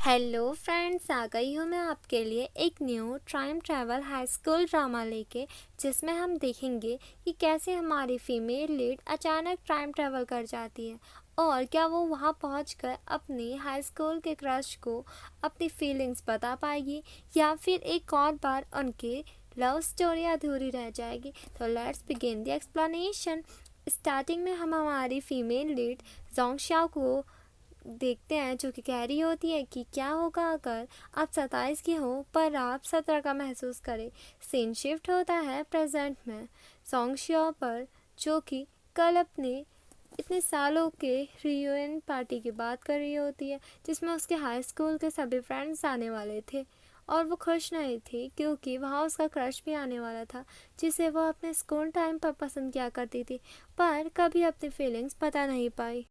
Hello friends, आ गई हूँ मैं आपके लिए एक new time travel high school drama लेके, जिसमें हम देखेंगे कि कैसे हमारी फीमेल लीड अचानक टाइम ट्रैवल कर जाती है और क्या वो वहाँ पहुँचकर अपनी हाई स्कूल के क्रश को अपनी फीलिंग्स बता पाएगी या फिर एक और बार उनकी लव स्टोरी अधूरी रह जाएगी। तो let's begin the explanation. Starting में हम हमारी फीमेल लीड जोंग को देखते हैं, जो कि कह रही होती है कि क्या होगा अगर आप 27 की हो पर आप 17 का महसूस करें। सीन शिफ्ट होता है प्रेजेंट में सोंगशिया पर, जो कि कल अपने इतने सालों के रियूनियन पार्टी की बात कर रही होती है, जिसमें उसके हाई स्कूल के सभी फ्रेंड्स आने वाले थे और वो खुश नहीं थी क्योंकि वहाँ उसका क्रश भी आने वाला था, जिसे वो अपने स्कूल टाइम पर पसंद किया करती थी पर कभी अपनी फीलिंग्स बता नहीं पाई।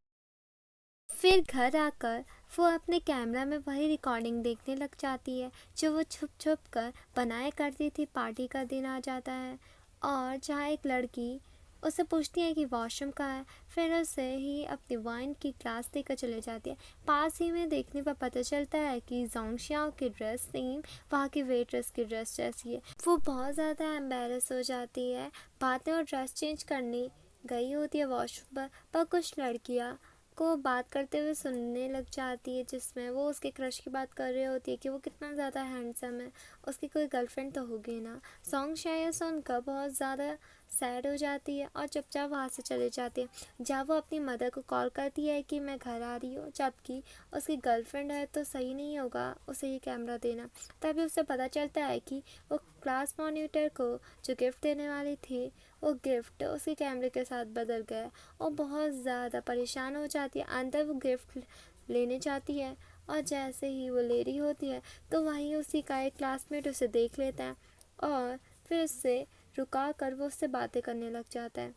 फिर घर आकर वो अपने कैमरा में वही रिकॉर्डिंग देखने लग जाती है जो वो छुप छुप कर बनाया करती थी। पार्टी का दिन आ जाता है और जहाँ एक लड़की उससे पूछती है कि वॉशरूम कहाँ है, फिर उसे ही अपनी वाइन की क्लास देकर चले जाती है। पास ही में देखने पर पता चलता है कि जोंगशियाओ की ड्रेस सेम वहाँ की वेट्रेस की ड्रेस जैसी है। वो बहुत ज़्यादा एम्बेरस हो जाती है, बातें और ड्रेस चेंज करने गई होती है वॉशरूम पर कुछ लड़कियाँ को बात करते हुए सुनने लग जाती है, जिसमें वो उसके क्रश की बात कर रही होती है कि वो कितना ज़्यादा हैंडसम है, उसकी कोई गर्लफ्रेंड तो होगी ना। सॉन्ग शायद सुनकर बहुत ज़्यादा सैड हो जाती है और चुपचाप वहाँ से चले जाती है। जब वो अपनी मदर को कॉल करती है कि मैं घर आ रही हूँ, जबकि उसकी गर्लफ्रेंड है तो सही नहीं होगा उसे ये कैमरा देना। तभी उसे पता चलता है कि वो क्लास मॉनिटर को जो गिफ्ट देने वाली थी, वो गिफ्ट उसके कैमरे के साथ बदल गया और बहुत ज़्यादा परेशान हो जाती है। अंदर वो गिफ्ट लेने जाती है और जैसे ही वो ले रही होती है तो वहीं उसी का एक क्लासमेट उसे देख लेता है और फिर उससे रुका कर वो उससे बातें करने लग जाता है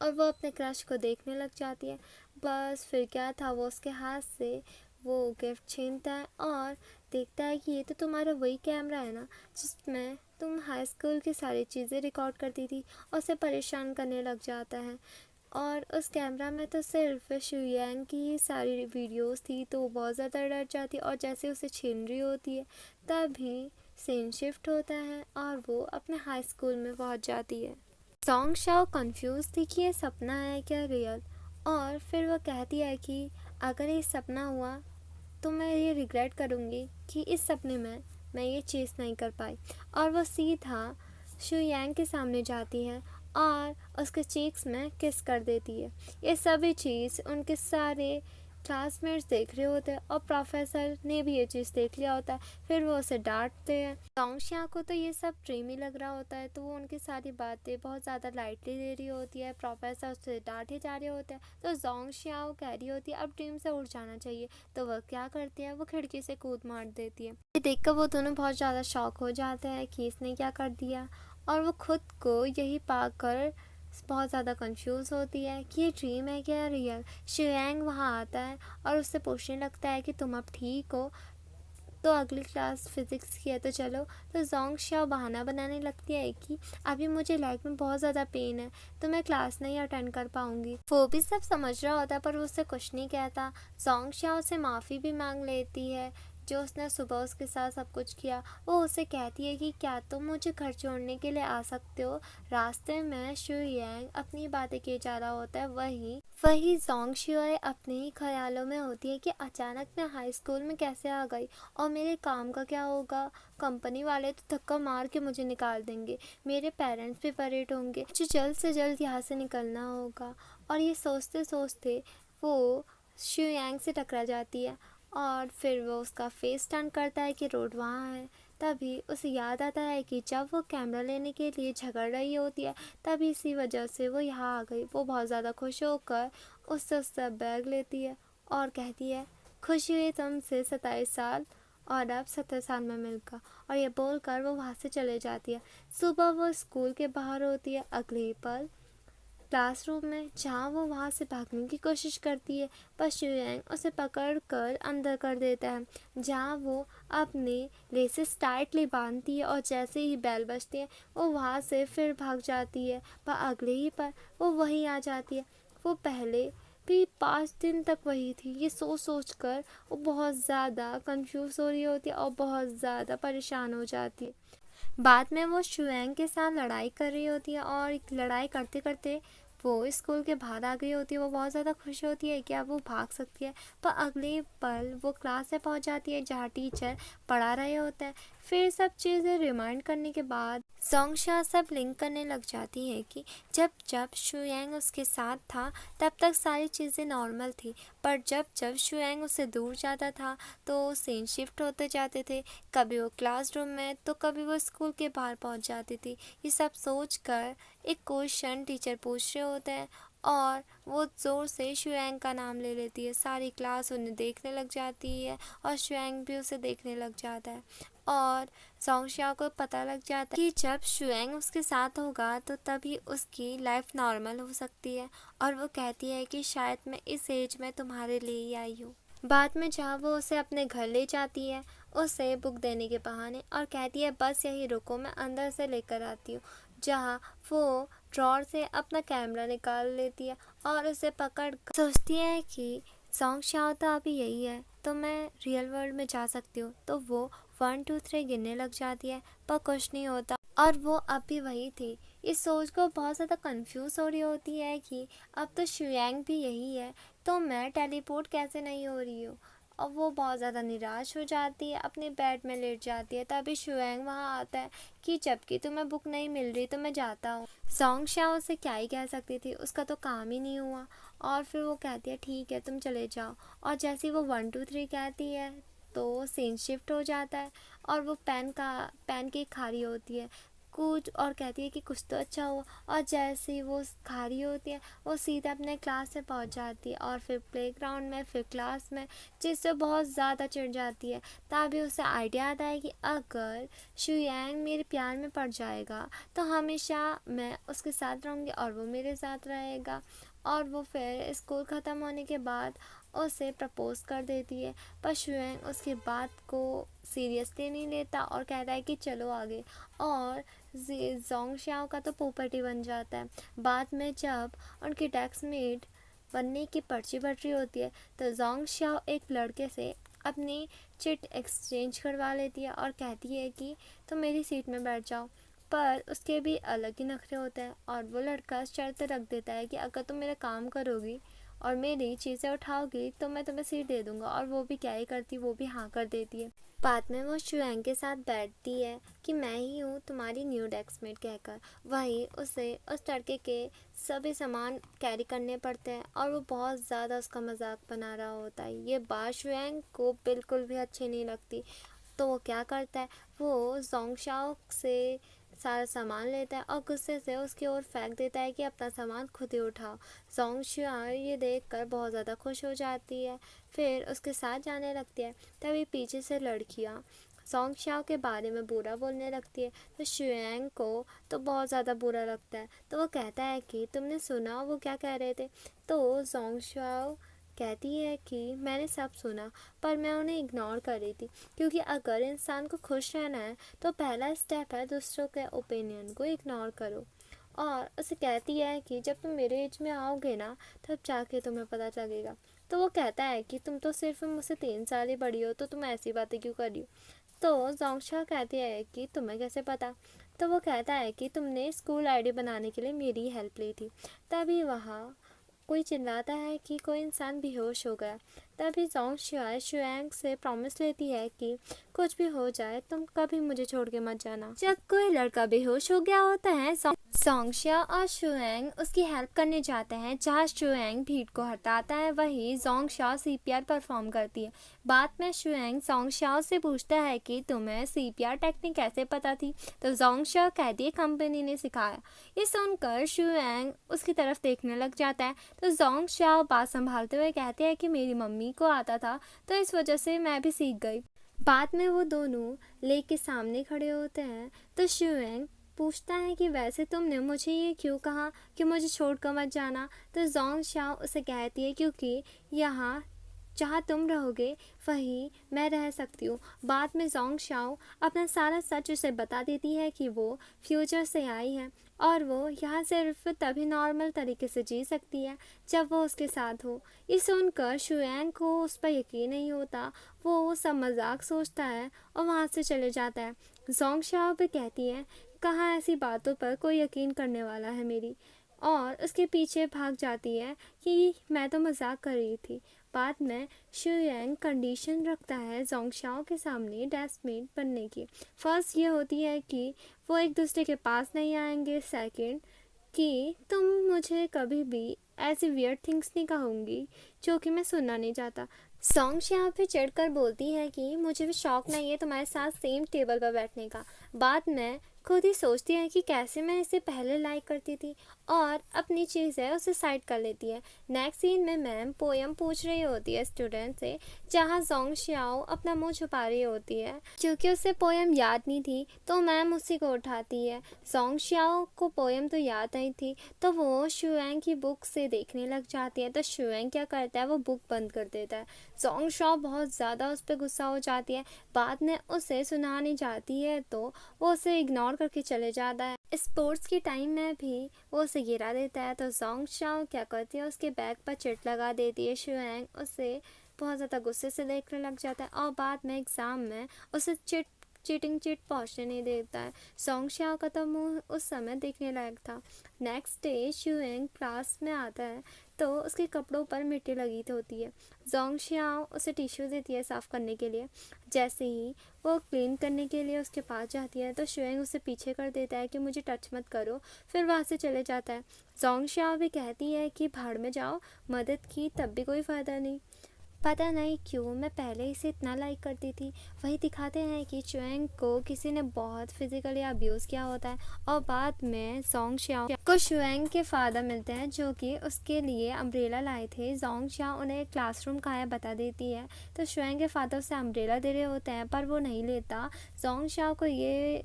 और वो अपने क्रश को देखने लग जाती है। बस फिर क्या था, वो उसके हाथ से वो गिफ्ट छीनता है और देखता है कि ये तो तुम्हारा वही कैमरा है ना जिसमें तुम हाई स्कूल की सारी चीज़ें रिकॉर्ड करती थी, और उसे परेशान करने लग जाता है। और उस कैमरा में तो सिर्फ शुयांग की ही सारी वीडियोस थी, तो वो बहुत ज़्यादा डर जाती है और जैसे उसे छीन रही होती है तभी सीन शिफ्ट होता है और वो अपने हाई स्कूल में पहुंच जाती है। सॉन्ग शाओ कंफ्यूज थी कि ये सपना है क्या रियल, और फिर वो कहती है कि अगर ये सपना हुआ तो मैं ये रिग्रेट करूँगी कि इस सपने में मैं ये चीज़ नहीं कर पाई। और वो सीधा शु यांग के सामने जाती है और उसके चीक्स में किस कर देती है। ये सभी चीज़ उनके सारे क्लासमेट्स देख रहे होते हैं और प्रोफेसर ने भी ये चीज़ देख लिया होता है। फिर वो उसे डांटते हैं। जोंगशिया को तो ये सब ड्रीमी लग रहा होता है, तो वो उनकी सारी बातें बहुत ज़्यादा लाइटली ले रही होती है। प्रोफेसर उससे डांटे जा रहे होते हैं तो जोंगशिया कह रही होती है अब ड्रीम से उड़ जाना चाहिए। तो वह क्या करती है, वो खिड़की से कूद मार देती है। ये देखकर वो दोनों बहुत ज़्यादा शॉक हो जाते हैं कि इसने क्या कर दिया, और वो खुद को यही पाकर बहुत ज़्यादा कंफ्यूज होती है कि ये ड्रीम है क्या रियल। शियांग वहाँ आता है और उससे पूछने लगता है कि तुम अब ठीक हो, तो अगली क्लास फिज़िक्स की है तो चलो। तो जोंग शाओ बहाना बनाने लगती है कि अभी मुझे लेग में बहुत ज़्यादा पेन है तो मैं क्लास नहीं अटेंड कर पाऊँगी। वो भी सब समझ रहा होता है पर वो उससे कुछ नहीं कहता। जोंग शाओ से माफ़ी भी मांग लेती है जो उसने सुबह उसके साथ सब कुछ किया। वो उसे कहती है कि क्या तुम मुझे घर छोड़ने के लिए आ सकते हो। रास्ते में शु यांग अपनी बातें किए जा रहा होता है, वही जोंग शियोए अपने ही ख्यालों में होती है कि अचानक मैं हाई स्कूल में कैसे आ गई और मेरे काम का क्या होगा। कंपनी वाले तो धक्का मार के मुझे निकाल देंगे, मेरे पेरेंट्स भी वरीड होंगे, मुझे जल्द से जल्द यहाँ से निकलना होगा। और ये सोचते सोचते वो शु यांग से टकरा जाती है और फिर वो उसका फेस टर्न करता है कि रोड वहाँ है। तभी उसे याद आता है कि जब वो कैमरा लेने के लिए झगड़ रही होती है तभी इसी वजह से वो यहाँ आ गई। वो बहुत ज़्यादा खुश होकर उससे उसका बैग लेती है और कहती है खुशी हुई तुमसे 27 साल और अब 70 साल में मिलकर, और ये बोलकर वो वहाँ से चले जाती है। सुबह वो स्कूल के बाहर होती है, अगले ही पल क्लासरूम में, जहाँ वो वहाँ से भागने की कोशिश करती है पर शुयांग उसे पकड़ कर अंदर कर देता है, जहाँ वो अपने लेसेस टाइटली बांधती है और जैसे ही बेल बजती है वो वहाँ से फिर भाग जाती है। पर अगले ही पर वो वहीं आ जाती है। वो पहले भी 5 दिन तक वही थी। ये सोच कर वो बहुत ज़्यादा कंफ्यूज हो रही होती है और बहुत ज़्यादा परेशान हो जाती है। बाद में वो शुएंग के साथ लड़ाई कर रही होती है और एक लड़ाई करते करते वो स्कूल के बाहर आ गई होती है। वो बहुत ज़्यादा खुश होती है कि अब वो भाग सकती है, पर अगले पल वो क्लास में पहुंच जाती है जहाँ टीचर पढ़ा रहे होते हैं। फिर सब चीज़ें रिमाइंड करने के बाद जोंगशा सब लिंक करने लग जाती है कि जब जब शुएंग उसके साथ था तब तक सारी चीज़ें नॉर्मल थी, पर जब जब शुएंग उससे दूर जाता था तो सीन शिफ्ट होते जाते थे। कभी वो क्लासरूम में तो कभी वो स्कूल के बाहर पहुंच जाती थी। ये सब सोचकर एक क्वेश्चन टीचर पूछ रहे होते हैं और वो ज़ोर से शुएंग का नाम ले लेती है। सारी क्लास उन्हें देखने लग जाती है और शुएंग भी उसे देखने लग जाता है और जोंगशा को पता लग जाता है कि जब शुएंग उसके साथ होगा तो तभी उसकी लाइफ नॉर्मल हो सकती है। और वो कहती है कि शायद मैं इस एज में तुम्हारे लिए ही आई हूँ। बाद में जहाँ वो उसे अपने घर ले जाती है उसे बुक देने के बहाने और कहती है बस यही रुको, मैं अंदर से लेकर आती हूँ। जहाँ वो ड्रॉर से अपना कैमरा निकाल लेती है और उसे पकड़ कर सोचती है कि जोंगशा तो अभी यही है तो मैं रियल वर्ल्ड में जा सकती हूँ। तो वो 1 2 3 गिनने लग जाती है पर कुछ नहीं होता और वो अब भी वही थी। इस सोच को बहुत ज़्यादा कंफ्यूज हो रही होती है कि अब तो शुएंग भी यही है तो मैं टेलीपोर्ट कैसे नहीं हो रही हूँ। और वो बहुत ज़्यादा निराश हो जाती है, अपने बेड में लेट जाती है। तभी शुएंग वहाँ आता है कि जबकि तुम्हें बुक नहीं मिल रही तो मैं जाता हूँ। जोंगशा उसे क्या ही कह सकती थी, उसका तो काम ही नहीं हुआ। और फिर वो कहती है ठीक है तुम चले जाओ। और जैसे ही वो 1 2 3 कहती है तो सीन शिफ्ट हो जाता है और वो पेन केक खा रही होती है कुछ और कहती है कि कुछ तो अच्छा हुआ। और जैसे ही वो खा रही होती है वो सीधा अपने क्लास में पहुंच जाती है और फिर प्लेग्राउंड में फिर क्लास में, जिससे बहुत ज़्यादा चिढ़ जाती है। तभी उसे आइडिया आता है कि अगर शुएंग मेरे प्यार में पड़ जाएगा तो हमेशा मैं उसके साथ रहूँगी और वो मेरे साथ रहेगा। और वो फिर स्कूल ख़त्म होने के बाद उसे प्रपोज कर देती है, पर शुएंग उसकी बात को सीरियसली नहीं लेता और कहता है कि चलो आगे। और जोंगशा का तो पोपट बन जाता है। बाद में जब उनकी डेस्कमेट बनने की पर्ची बट रही होती है तो जोंगशा एक लड़के से अपनी चिट एक्सचेंज करवा लेती है और कहती है कि तुम मेरी सीट में बैठ जाओ। पर उसके भी अलग ही नखरे होते हैं और वो लड़का शर्त रख देता है कि अगर तुम मेरा काम करोगी और मेरी चीज़ें उठाओगी तो मैं तुम्हें सीट दे दूंगा। और वो भी क्या ही करती, वो भी हाँ कर देती है। बाद में वो शुएंग के साथ बैठती है कि मैं ही हूँ तुम्हारी न्यू डेस्कमेट कहकर। वहीं उसे उस लड़के के सभी सामान कैरी करने पड़ते हैं और वो बहुत ज़्यादा उसका मजाक बना रहा होता है। ये बात शुएंग को बिल्कुल भी अच्छी नहीं लगती। तो वो क्या करता है, वो जोंगशाओ से सारा सामान लेता है और गुस्से से उसकी ओर फेंक देता है कि अपना सामान खुद ही उठाओ। जोंगशा ये देखकर बहुत ज़्यादा खुश हो जाती है, फिर उसके साथ जाने लगती है। तभी पीछे से लड़कियाँ जोंगशा के बारे में बुरा बोलने लगती है तो शुएंग को तो बहुत ज़्यादा बुरा लगता है। तो वो कहता है कि तुमने सुना वो क्या कह रहे थे। तो जोंगशा कहती है कि मैंने सब सुना पर मैं उन्हें इग्नोर कर रही थी, क्योंकि अगर इंसान को खुश रहना है तो पहला स्टेप है दूसरों के ओपिनियन को इग्नोर करो। और उसे कहती है कि जब तुम मेरे एज में आओगे ना तब जाके तुम्हें पता चलेगा। तो वो कहता है कि तुम तो सिर्फ मुझसे 3 साल ही बड़ी हो तो तुम ऐसी बातें क्यों कर रही हो। तो जोंगशा कहती है कि तुम्हें कैसे पता। तो वो कहता है कि तुमने स्कूल आईडी बनाने के लिए मेरी हेल्प ली थी। तभी वहाँ कोई चिल्लाता है कि कोई इंसान बेहोश हो गया। तभी जोंगशा शुएंग से प्रॉमिस लेती है कि कुछ भी हो जाए तुम कभी मुझे छोड़ के मत जाना। जब कोई लड़का बेहोश हो गया होता है जोंगशा और शुएंग उसकी हेल्प करने जाते हैं। जहाँ शुएंग भीड़ को हटाता है वहीं जोंगशा सीपीआर परफॉर्म करती है। बाद में शुएंग जोंगशा से पूछता है कि तुम्हें सीपीआर टेक्निक कैसे पता थी। तो जोंगशा कहती है कंपनी ने सिखाया। ये सुनकर शुएंग उसकी तरफ देखने लग जाता है तो जोंगशा बात संभालते हुए कहते हैं कि मेरी मम्मी को आता था तो इस वजह से मैं भी सीख गई। बाद में वो दोनों लेक के सामने खड़े होते हैं तो शुएंग पूछता है कि वैसे तुमने मुझे ये क्यों कहा कि मुझे छोड़कर मत जाना। तो जोंगशा उसे कहती है क्योंकि यहाँ जहाँ तुम रहोगे वहीं मैं रह सकती हूँ। बाद में जोंगशा अपना सारा सच उसे बता देती है कि वो फ्यूचर से आई है और वो यहाँ सिर्फ तभी नॉर्मल तरीके से जी सकती है जब वो उसके साथ हो। ये सुनकर शुयांग को उस पर यकीन नहीं होता। वो सब मजाक सोचता है और वहाँ से चले जाता है। जोंग शाओ भी कहती है, कहाँ ऐसी बातों पर कोई यकीन करने वाला है मेरी, और उसके पीछे भाग जाती है कि मैं तो मजाक कर रही थी। बाद में शुयांग कंडीशन रखता है जोंगशाओ के सामने डेस्कमेट बनने की। फर्स्ट ये होती है कि वो एक दूसरे के पास नहीं आएंगे। सेकंड कि तुम मुझे कभी भी ऐसी वियर्ड थिंग्स नहीं कहूँगी जो कि मैं सुनना नहीं चाहता। जोंगशाओ पे चिढ़कर बोलती है कि मुझे भी शौक नहीं है तुम्हारे साथ सेम टेबल पर बैठने का। बाद में खुद ही सोचती है कि कैसे मैं इसे पहले लाइक करती थी और अपनी चीज़ है उसे साइड कर लेती है। नेक्स्ट सीन में मैम पोयम पूछ रही होती है स्टूडेंट से, जहाँ जोंगशाओ अपना मुंह छुपा रही होती है क्योंकि उसे पोयम याद नहीं थी, तो मैम उसी को उठाती है। जोंगशाओ को पोयम तो याद नहीं थी, तो वो शुयांग की बुक से देखने लग जाती है। तो शुयांग क्या करता है, वो बुक बंद कर देता है। जोंगशाओ बहुत ज़्यादा उस पर गुस्सा हो जाती है। बाद में उसे सुनाने जाती है तो वो उसे इग्नोर करके चले जाता है। स्पोर्ट्स के टाइम में भी वो उसे गिरा देता है। तो जोंगशाओ क्या करती है, उसके बैग पर चिट लगा देती है। शुयांग उसे बहुत ज़्यादा गुस्से से देखने लग जाता है और बाद में एग्ज़ाम में उसे चीटिंग चिट पहुंचने नहीं देता है। जोंगशाओ का तो मुंह उस समय देखने लायक था। नेक्स्ट डे शुयांग क्लास में आता है तो उसके कपड़ों पर मिट्टी लगी होती है। जोंगशाओ उसे टिश्यू देती है साफ़ करने के लिए। जैसे ही वो क्लीन करने के लिए उसके पास जाती है तो शुयांग उसे पीछे कर देता है कि मुझे टच मत करो, फिर वहाँ से चले जाता है। जोंगशाओ भी कहती है कि भाड़ में जाओ, मदद की तब भी कोई फ़ायदा नहीं। पता नहीं क्यों मैं पहले इसे इतना लाइक करती थी। वही दिखाते हैं कि शुयांग को किसी ने बहुत फिजिकली अब्यूज़ किया होता है और बाद में जोंगशाओ को शुयांग के फादर मिलते हैं जो कि उसके लिए अम्ब्रेला लाए थे। जोंगशाओ उन्हें क्लासरूम कहाँ है बता देती है, तो शुयांग के फादर उसे अम्ब्रेला दे रहे होते हैं पर वो नहीं लेता। जोंगशाओ को ये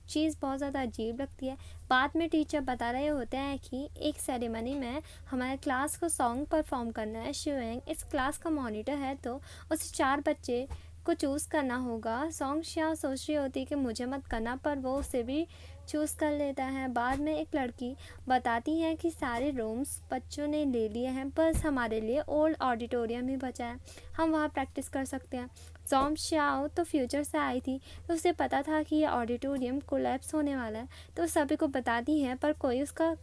चीज़ बहुत ज़्यादा अजीब लगती है। बाद में टीचर बता रहे होते हैं कि एक सेरेमनी में हमारे क्लास को सॉन्ग परफॉर्म करना है। शुयांग इस क्लास का मॉनिटर है तो उसे 4 बच्चे को चूज़ करना होगा। जोंगशाओ सोच रही होती है कि मुझे मत करना, पर वो उसे भी चूज़ कर लेता है। बाद में एक लड़की बताती है कि सारे रूम्स बच्चों ने ले लिए हैं, बस हमारे लिए ओल्ड ऑडिटोरियम ही बचा है, हम वहाँ प्रैक्टिस कर सकते हैं। जोंगशाओ तो फ्यूचर से आई थी तो उसे पता था कि ये ऑडिटोरियम कोलैप्स होने वाला है, तो सभी को बताती है पर कोई उसका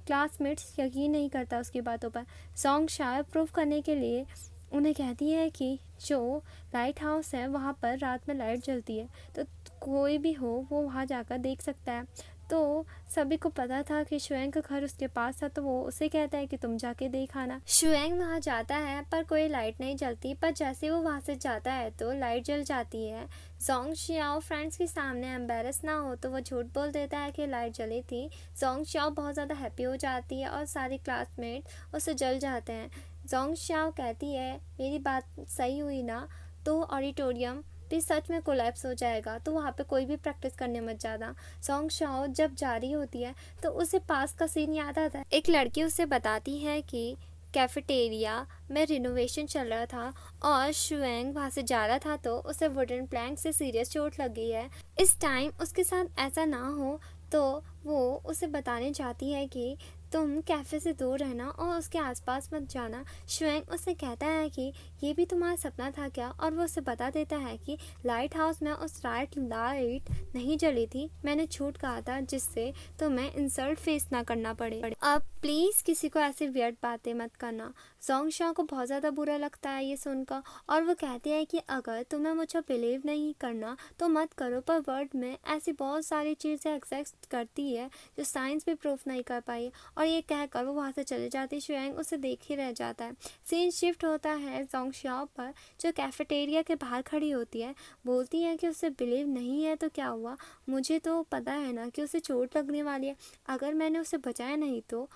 क्लासमेट्स यकीन नहीं करता उसकी बातों पर। जोंगशाओ प्रूव करने के लिए उन्हें कहती है कि जो लाइट हाउस है वहाँ पर रात में लाइट जलती है, तो कोई भी हो वो वहाँ जाकर देख सकता है। तो सभी को पता था कि शुयांग का घर उसके पास था, तो वो उसे कहता है कि तुम जाके देख आना। शुयांग वहाँ जाता है पर कोई लाइट नहीं जलती, पर जैसे वो वहाँ से जाता है तो लाइट जल जाती है। जोंगशाओ फ्रेंड्स के सामने एम्बेरस ना हो तो वो झूठ बोल देता है कि लाइट जली थी। जोंगशाओ बहुत ज़्यादा हैप्पी हो जाती है और सारे क्लासमेट उससे जल जाते हैं। जोंगशाओ कहती है मेरी बात सही हुई ना, तो ऑडिटोरियम भी सच में कोलैप्स हो जाएगा, तो वहाँ पे कोई भी प्रैक्टिस करने मत जाना। जोंगशाओ जब जा रही होती है तो उसे पास का सीन याद आता है। एक लड़की उसे बताती है कि कैफेटेरिया में रिनोवेशन चल रहा था और शुयांग वहाँ से जा रहा था तो उसे वुडन प्लैंक से सीरियस चोट लगी है। इस टाइम उसके साथ ऐसा ना हो तो वो उसे बताने चाहती है कि तुम कैफ़े से दूर रहना और उसके आसपास मत जाना। शुयांग उससे कहता है कि ये भी तुम्हारा सपना था क्या, और वो उसे बता देता है कि लाइट हाउस में उस रात लाइट नहीं जली थी, मैंने झूठ कहा था जिससे तुम्हें इंसल्ट फेस ना करना पड़े। अब प्लीज़ किसी को ऐसी वियर्ड बातें मत करना। जोंगशाओ को बहुत ज़्यादा बुरा लगता है ये सुनकर और वो कहती है कि अगर तुम्हें मुझे बिलीव नहीं करना तो मत करो, पर वर्ल्ड में ऐसी बहुत सारी चीज़ें एग्जिस्ट करती है जो साइंस भी प्रूफ नहीं कर पाई। और ये कहकर वो वहाँ से चले जाती है। शुयांग उसे देख ही रह जाता है। सीन शिफ्ट होता है जोंगशाओ पर, जो कैफेटेरिया के बाहर खड़ी होती है। बोलती है कि उसे बिलीव नहीं है तो क्या हुआ, मुझे तो पता है ना कि उसे चोट लगने वाली है, अगर मैंने उसे बचाया नहीं तो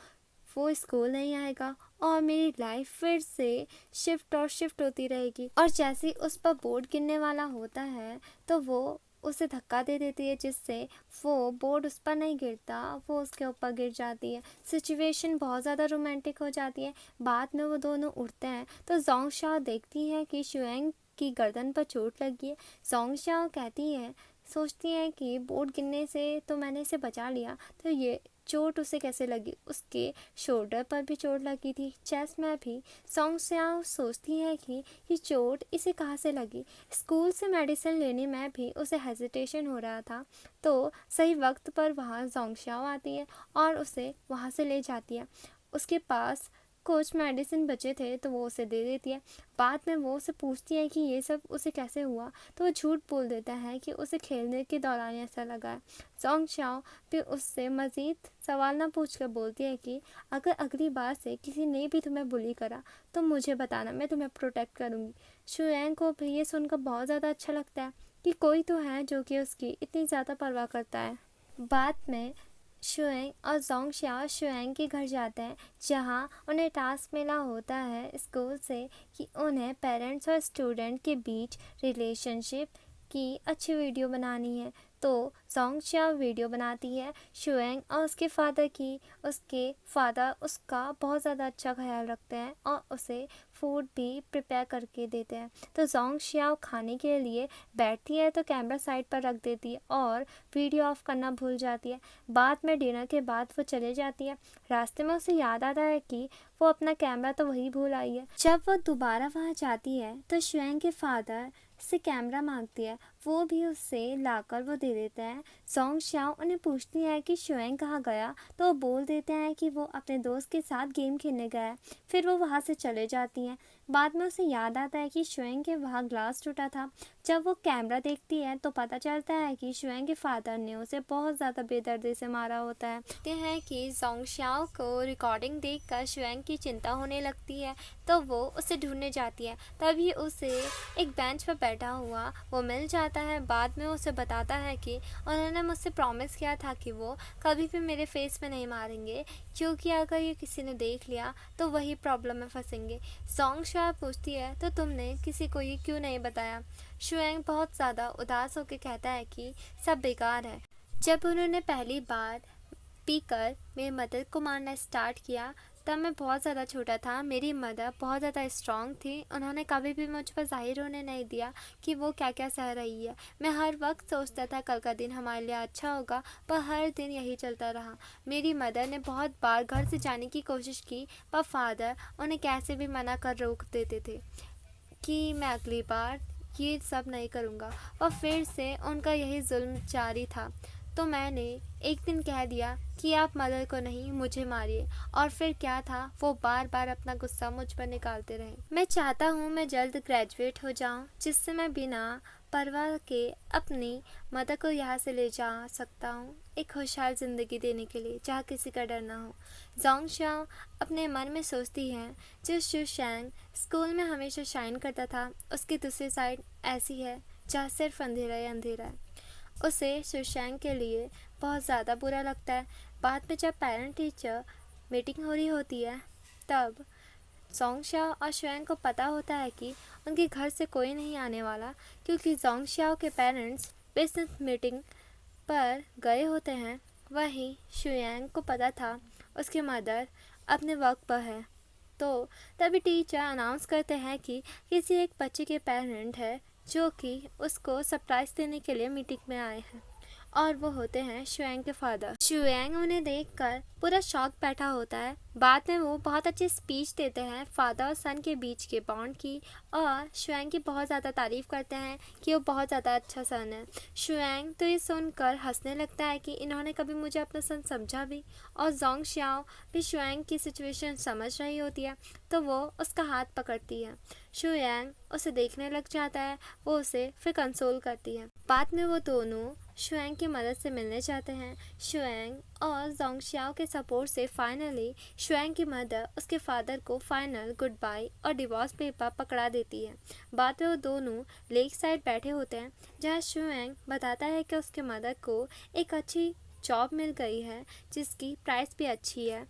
वो स्कूल नहीं आएगा और मेरी लाइफ फिर से शिफ्ट होती रहेगी। और जैसे उस पर बोर्ड गिरने वाला होता है तो वो उसे धक्का दे देती है, जिससे वो बोर्ड उस पर नहीं गिरता, वो उसके ऊपर गिर जाती है। सिचुएशन बहुत ज़्यादा रोमांटिक हो जाती है। बाद में वो दोनों उठते हैं तो जोंगशाओ देखती है कि शुयांग की गर्दन पर चोट लगी है। जोंगशाओ कहती है, सोचती है कि बोर्ड गिरने से तो मैंने इसे बचा लिया, तो ये चोट उसे कैसे लगी, उसके शोल्डर पर भी चोट लगी थी, चेस्ट में भी। सॉन्ग स्याओ सोचती है कि ये चोट इसे कहाँ से लगी। स्कूल से मेडिसिन लेने में भी उसे हेजिटेशन हो रहा था, तो सही वक्त पर वहाँ जोंग स्याओ आती है और उसे वहाँ से ले जाती है। उसके पास कुछ मेडिसिन बचे थे तो वो उसे दे देती है। बाद में वो उसे पूछती है कि ये सब उसे कैसे हुआ, तो वो झूठ बोल देता है कि उसे खेलने के दौरान ऐसा लगा है। जोंग स्याओ फिर उससे मज़ीद सवाल ना पूछ कर बोलती है कि अगर अगली बार से किसी ने भी तुम्हें बुली करा तो मुझे बताना, मैं तुम्हें प्रोटेक्ट करूँगी। शुएंग को भी ये सुनकर बहुत ज़्यादा अच्छा लगता है कि कोई तो है जो कि उसकी इतनी ज़्यादा परवाह करता है। बाद में शुएंग और जोंग स्याओ शुएंग के घर जाते हैं, जहां उन्हें टास्क मिला होता है स्कूल से कि उन्हें पेरेंट्स और स्टूडेंट के बीच रिलेशनशिप की अच्छी वीडियो बनानी है। तो जोंग स्याओ वीडियो बनाती है शुएंग और उसके फादर की। उसके फादर उसका बहुत ज़्यादा अच्छा ख्याल रखते हैं और उसे फूड भी प्रिपेयर करके देते हैं। तो जोंग स्याओ खाने के लिए बैठती है तो कैमरा साइड पर रख देती है और वीडियो ऑफ करना भूल जाती है। बाद में डिनर के बाद वो चले जाती है। रास्ते में उसे याद आता है कि वो अपना कैमरा तो वही भूल आई है। जब वो दोबारा वहाँ जाती है तो शुएंग के फादर से कैमरा मांगती है, वो भी उससे लाकर वो दे देते हैं। जोंग स्याओ उन्हें पूछती है कि शुएंग कहाँ गया, तो वो बोल देते हैं कि वो अपने दोस्त के साथ गेम खेलने गया है। फिर वो वहाँ से चले जाती हैं। बाद में उसे याद आता है कि शुएंग के वहाँ ग्लास टूटा था। जब वो कैमरा देखती है तो पता चलता है कि शुएंग के फादर ने उसे बहुत ज़्यादा बेदर्दी से मारा होता है। देखते हैं कि जोंग स्याओ को रिकॉर्डिंग देखकर शुएंग की चिंता होने लगती है, तो वो उसे ढूंढने जाती है। तभी उसे एक बेंच पर बैठा हुआ वो मिल जाता है। बाद में उसे बताता है कि उन्होंने मुझसे प्रॉमिस किया था कि वो कभी भी मेरे फेस में नहीं मारेंगे, क्योंकि अगर ये किसी ने देख लिया तो वही प्रॉब्लम में फंसेंगे। जोंग स्याओ पूछती है तो तुमने किसी को ये क्यों नहीं बताया। शुएंग बहुत ज़्यादा उदास होकर कहता है कि सब बेकार है। जब उन्होंने पहली बार पीकर मेरी मदर को मारना स्टार्ट किया तब मैं बहुत ज़्यादा छोटा था। मेरी मदर बहुत ज़्यादा स्ट्रॉन्ग थी, उन्होंने कभी भी मुझ पर जाहिर होने नहीं दिया कि वो क्या क्या सह रही है। मैं हर वक्त सोचता था कल का दिन हमारे लिए अच्छा होगा, पर हर दिन यही चलता रहा। मेरी मदर ने बहुत बार घर से जाने की कोशिश की, पर फादर उन्हें कैसे भी मना कर रोक देते थे कि मैं अगली बार ये सब नहीं करूँगा, और फिर से उनका यही जुल्म जारी था। तो मैंने एक दिन कह दिया कि आप मदर को नहीं मुझे मारिए, और फिर क्या था, वो बार बार अपना गुस्सा मुझ पर निकालते रहे। मैं चाहता हूँ मैं जल्द ग्रेजुएट हो जाऊँ, जिससे मैं बिना परवाह के अपनी मदर को यहाँ से ले जा सकता हूँ, एक खुशहाल ज़िंदगी देने के लिए जहाँ किसी का डर ना हो। जोंग स्याओ अपने मन में सोचती है जो शुएंग स्कूल में हमेशा शाइन करता था, उसकी दूसरी साइड ऐसी है जहाँ सिर्फ अंधेरा ही अंधेरा है। उसे शुएंग के लिए बहुत ज़्यादा बुरा लगता है। बाद में जब पेरेंट टीचर मीटिंग हो रही होती है तब जोंग स्याओ और शुएंग को पता होता है कि उनके घर से कोई नहीं आने वाला, क्योंकि जोंग स्याओ के पेरेंट्स बिजनेस मीटिंग पर गए होते हैं। वहीं शुएंग को पता था उसकी मदर अपने वर्क पर है। तो तभी टीचर अनाउंस करते हैं कि किसी एक बच्चे के पेरेंट है जो कि उसको सरप्राइज देने के लिए मीटिंग में आए हैं, और वो होते हैं शुएंग के फादर। शुएंग उन्हें देखकर पूरा शॉक बैठा होता है। बाद में वो बहुत अच्छी स्पीच देते हैं फादर और सन के बीच के बॉन्ड की, और शुएंग की बहुत ज़्यादा तारीफ़ करते हैं कि वो बहुत ज़्यादा अच्छा सन है। शुएंग तो ये सुनकर हंसने लगता है कि इन्होंने कभी मुझे अपना सन समझा भी, और जोंग स्याओ भी शुएंग की सिचुएशन समझ रही होती है, तो वो उसका हाथ पकड़ती है। शुएंग उसे देखने लग जाता है, वो उसे फिर कंसोल करती है। बाद में वो दोनों शुएंग की मदद से मिलने जाते हैं। शुएंग और जोंग स्याओ के सपोर्ट से फाइनली शुएंग की मदर उसके फादर को फाइनल गुड बाय और डिवोर्स पेपर पकड़ा देती है। बाद में वो दोनों लेक साइड बैठे होते हैं, जहाँ शुएंग बताता है कि उसके मदर को एक अच्छी जॉब मिल गई है जिसकी प्राइस भी अच्छी है,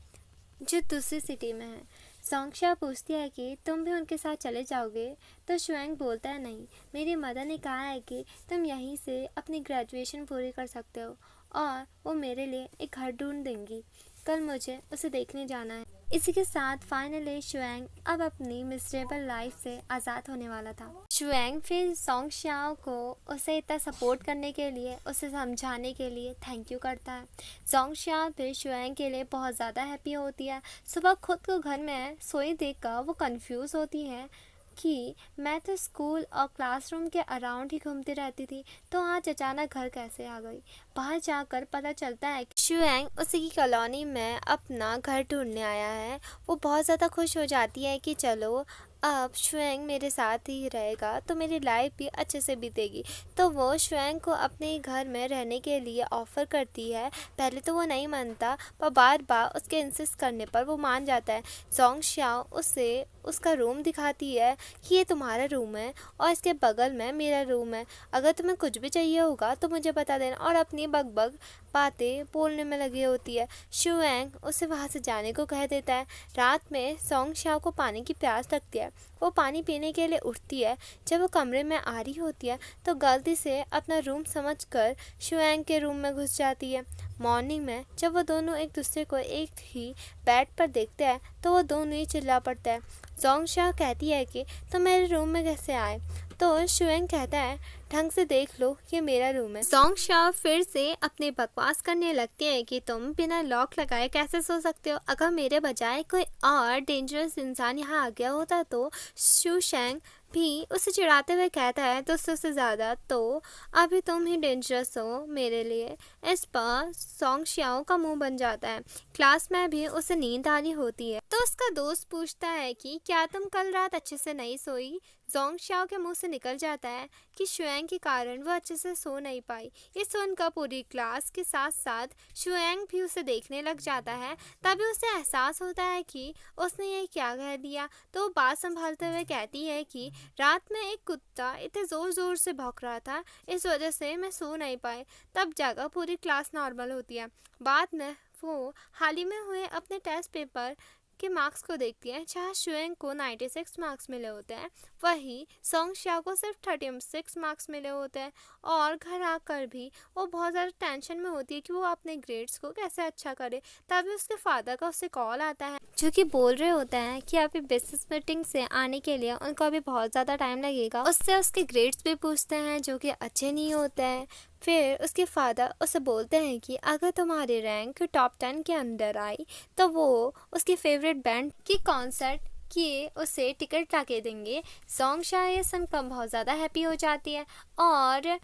जो दूसरी सिटी में है। जोंग स्याओ पूछती है कि तुम भी उनके साथ चले जाओगे, तो शुएंग बोलता है नहीं, मेरी मदर ने कहा है कि तुम यहीं से अपनी ग्रेजुएशन पूरी कर सकते हो, और वो मेरे लिए एक घर ढूंढ देंगी। कल मुझे उसे देखने जाना है। इसी के साथ फाइनली शुएंग अब अपनी मिजरेबल लाइफ से आज़ाद होने वाला था। शुएंग फिर सोंग शाओ को उसे इतना सपोर्ट करने के लिए, उसे समझाने के लिए थैंक यू करता है। सोंग शाओ फिर शुएंग के लिए बहुत ज़्यादा हैप्पी होती है। सुबह खुद को घर में सोई देखकर वो कंफ्यूज होती है कि मैं तो स्कूल और क्लासरूम के अराउंड ही घूमती रहती थी, तो आज अचानक घर कैसे आ गई। बाहर जाकर पता चलता है कि शुएंग उसी की कॉलोनी में अपना घर ढूंढने आया है। वो बहुत ज़्यादा खुश हो जाती है कि चलो अब शुएंग मेरे साथ ही रहेगा तो मेरी लाइफ भी अच्छे से बीतेगी। तो वो शुएंग को अपने घर में रहने के लिए ऑफ़र करती है। पहले तो वो नहीं मानता, पर बार बार उसके इंसिस्ट करने पर वो मान जाता है। सोंग शाओ उसे उसका रूम दिखाती है कि ये तुम्हारा रूम है और इसके बगल में मेरा रूम है, अगर तुम्हें कुछ भी चाहिए होगा तो मुझे बता देना, और अपनी बकबक बातें बोलने में लगी होती है। शुएंग उसे वहाँ से जाने को कह देता है। रात में सोंग शाओ को पानी की प्यास लगती है। वो पानी पीने के लिए उठती है। जब वो कमरे में आ रही होती है तो गलती से अपना रूम समझकर शुएंग के रूम में घुस जाती है। मॉर्निंग में जब वो दोनों एक दूसरे को एक ही बेड पर देखते हैं तो वो दोनों ही चिल्ला पड़ते हैं। सोंग शाओ कहती है कि तुम मेरे रूम में कैसे आए, तो शुएंग कहता है ढंग से देख लो ये मेरा रूम है। सोंग शाओ फिर से अपने बकवास करने लगते हैं कि तुम बिना लॉक लगाए कैसे सो सकते हो, अगर मेरे बजाय कोई और डेंजरस इंसान यहाँ आ गया होता तो। शुएंग भी उसे चिढ़ाते हुए कहता है दोस्तों से ज़्यादा तो अभी तुम ही डेंजरस हो मेरे लिए। इस पर सोंग शाओ का मुंह बन जाता है। क्लास में भी उसे नींद आ रही होती है तो उसका दोस्त पूछता है कि क्या तुम कल रात अच्छे से नहीं सोई। सोंग शाओ के मुंह से निकल जाता है कि शुएंग के कारण वो अच्छे से सो नहीं पाई। ये सुनकर पूरी क्लास के साथ साथ शुएंग भी उसे देखने लग जाता है। तभी उसे एहसास होता है कि उसने ये क्या कह दिया, तो वो बात संभालते हुए कहती है कि रात में एक कुत्ता इतने ज़ोर ज़ोर से भौंक रहा था, इस वजह से मैं सो नहीं पाई। तब जाकर पूरी क्लास नॉर्मल होती है। बाद में वो हाल ही में हुए अपने टेस्ट पेपर के मार्क्स को देखती है, जहाँ शुएंग को 96 मार्क्स मिले होते हैं, वही सोंग शाओ को सिर्फ 36 मार्क्स मिले होते हैं। और घर आकर भी वो बहुत ज़्यादा टेंशन में होती है कि वो अपने ग्रेड्स को कैसे अच्छा करे। तभी उसके फादर का उससे कॉल आता है, जो कि बोल रहे होते हैं कि अभी बिजनेस मीटिंग से आने के लिए उनको अभी बहुत ज़्यादा टाइम लगेगा। उससे उसके ग्रेड्स भी पूछते हैं जो कि अच्छे नहीं होते हैं। फिर उसके फादर उसे बोलते हैं कि अगर तुम्हारी रैंक टॉप 10 के अंदर आई तो वो उसकी फेवरेट बैंड की कॉन्सर्ट कि उसे टिकट ला के देंगे। सोंग शाओ ये सुनकर बहुत ज़्यादा हैप्पी हो जाती है और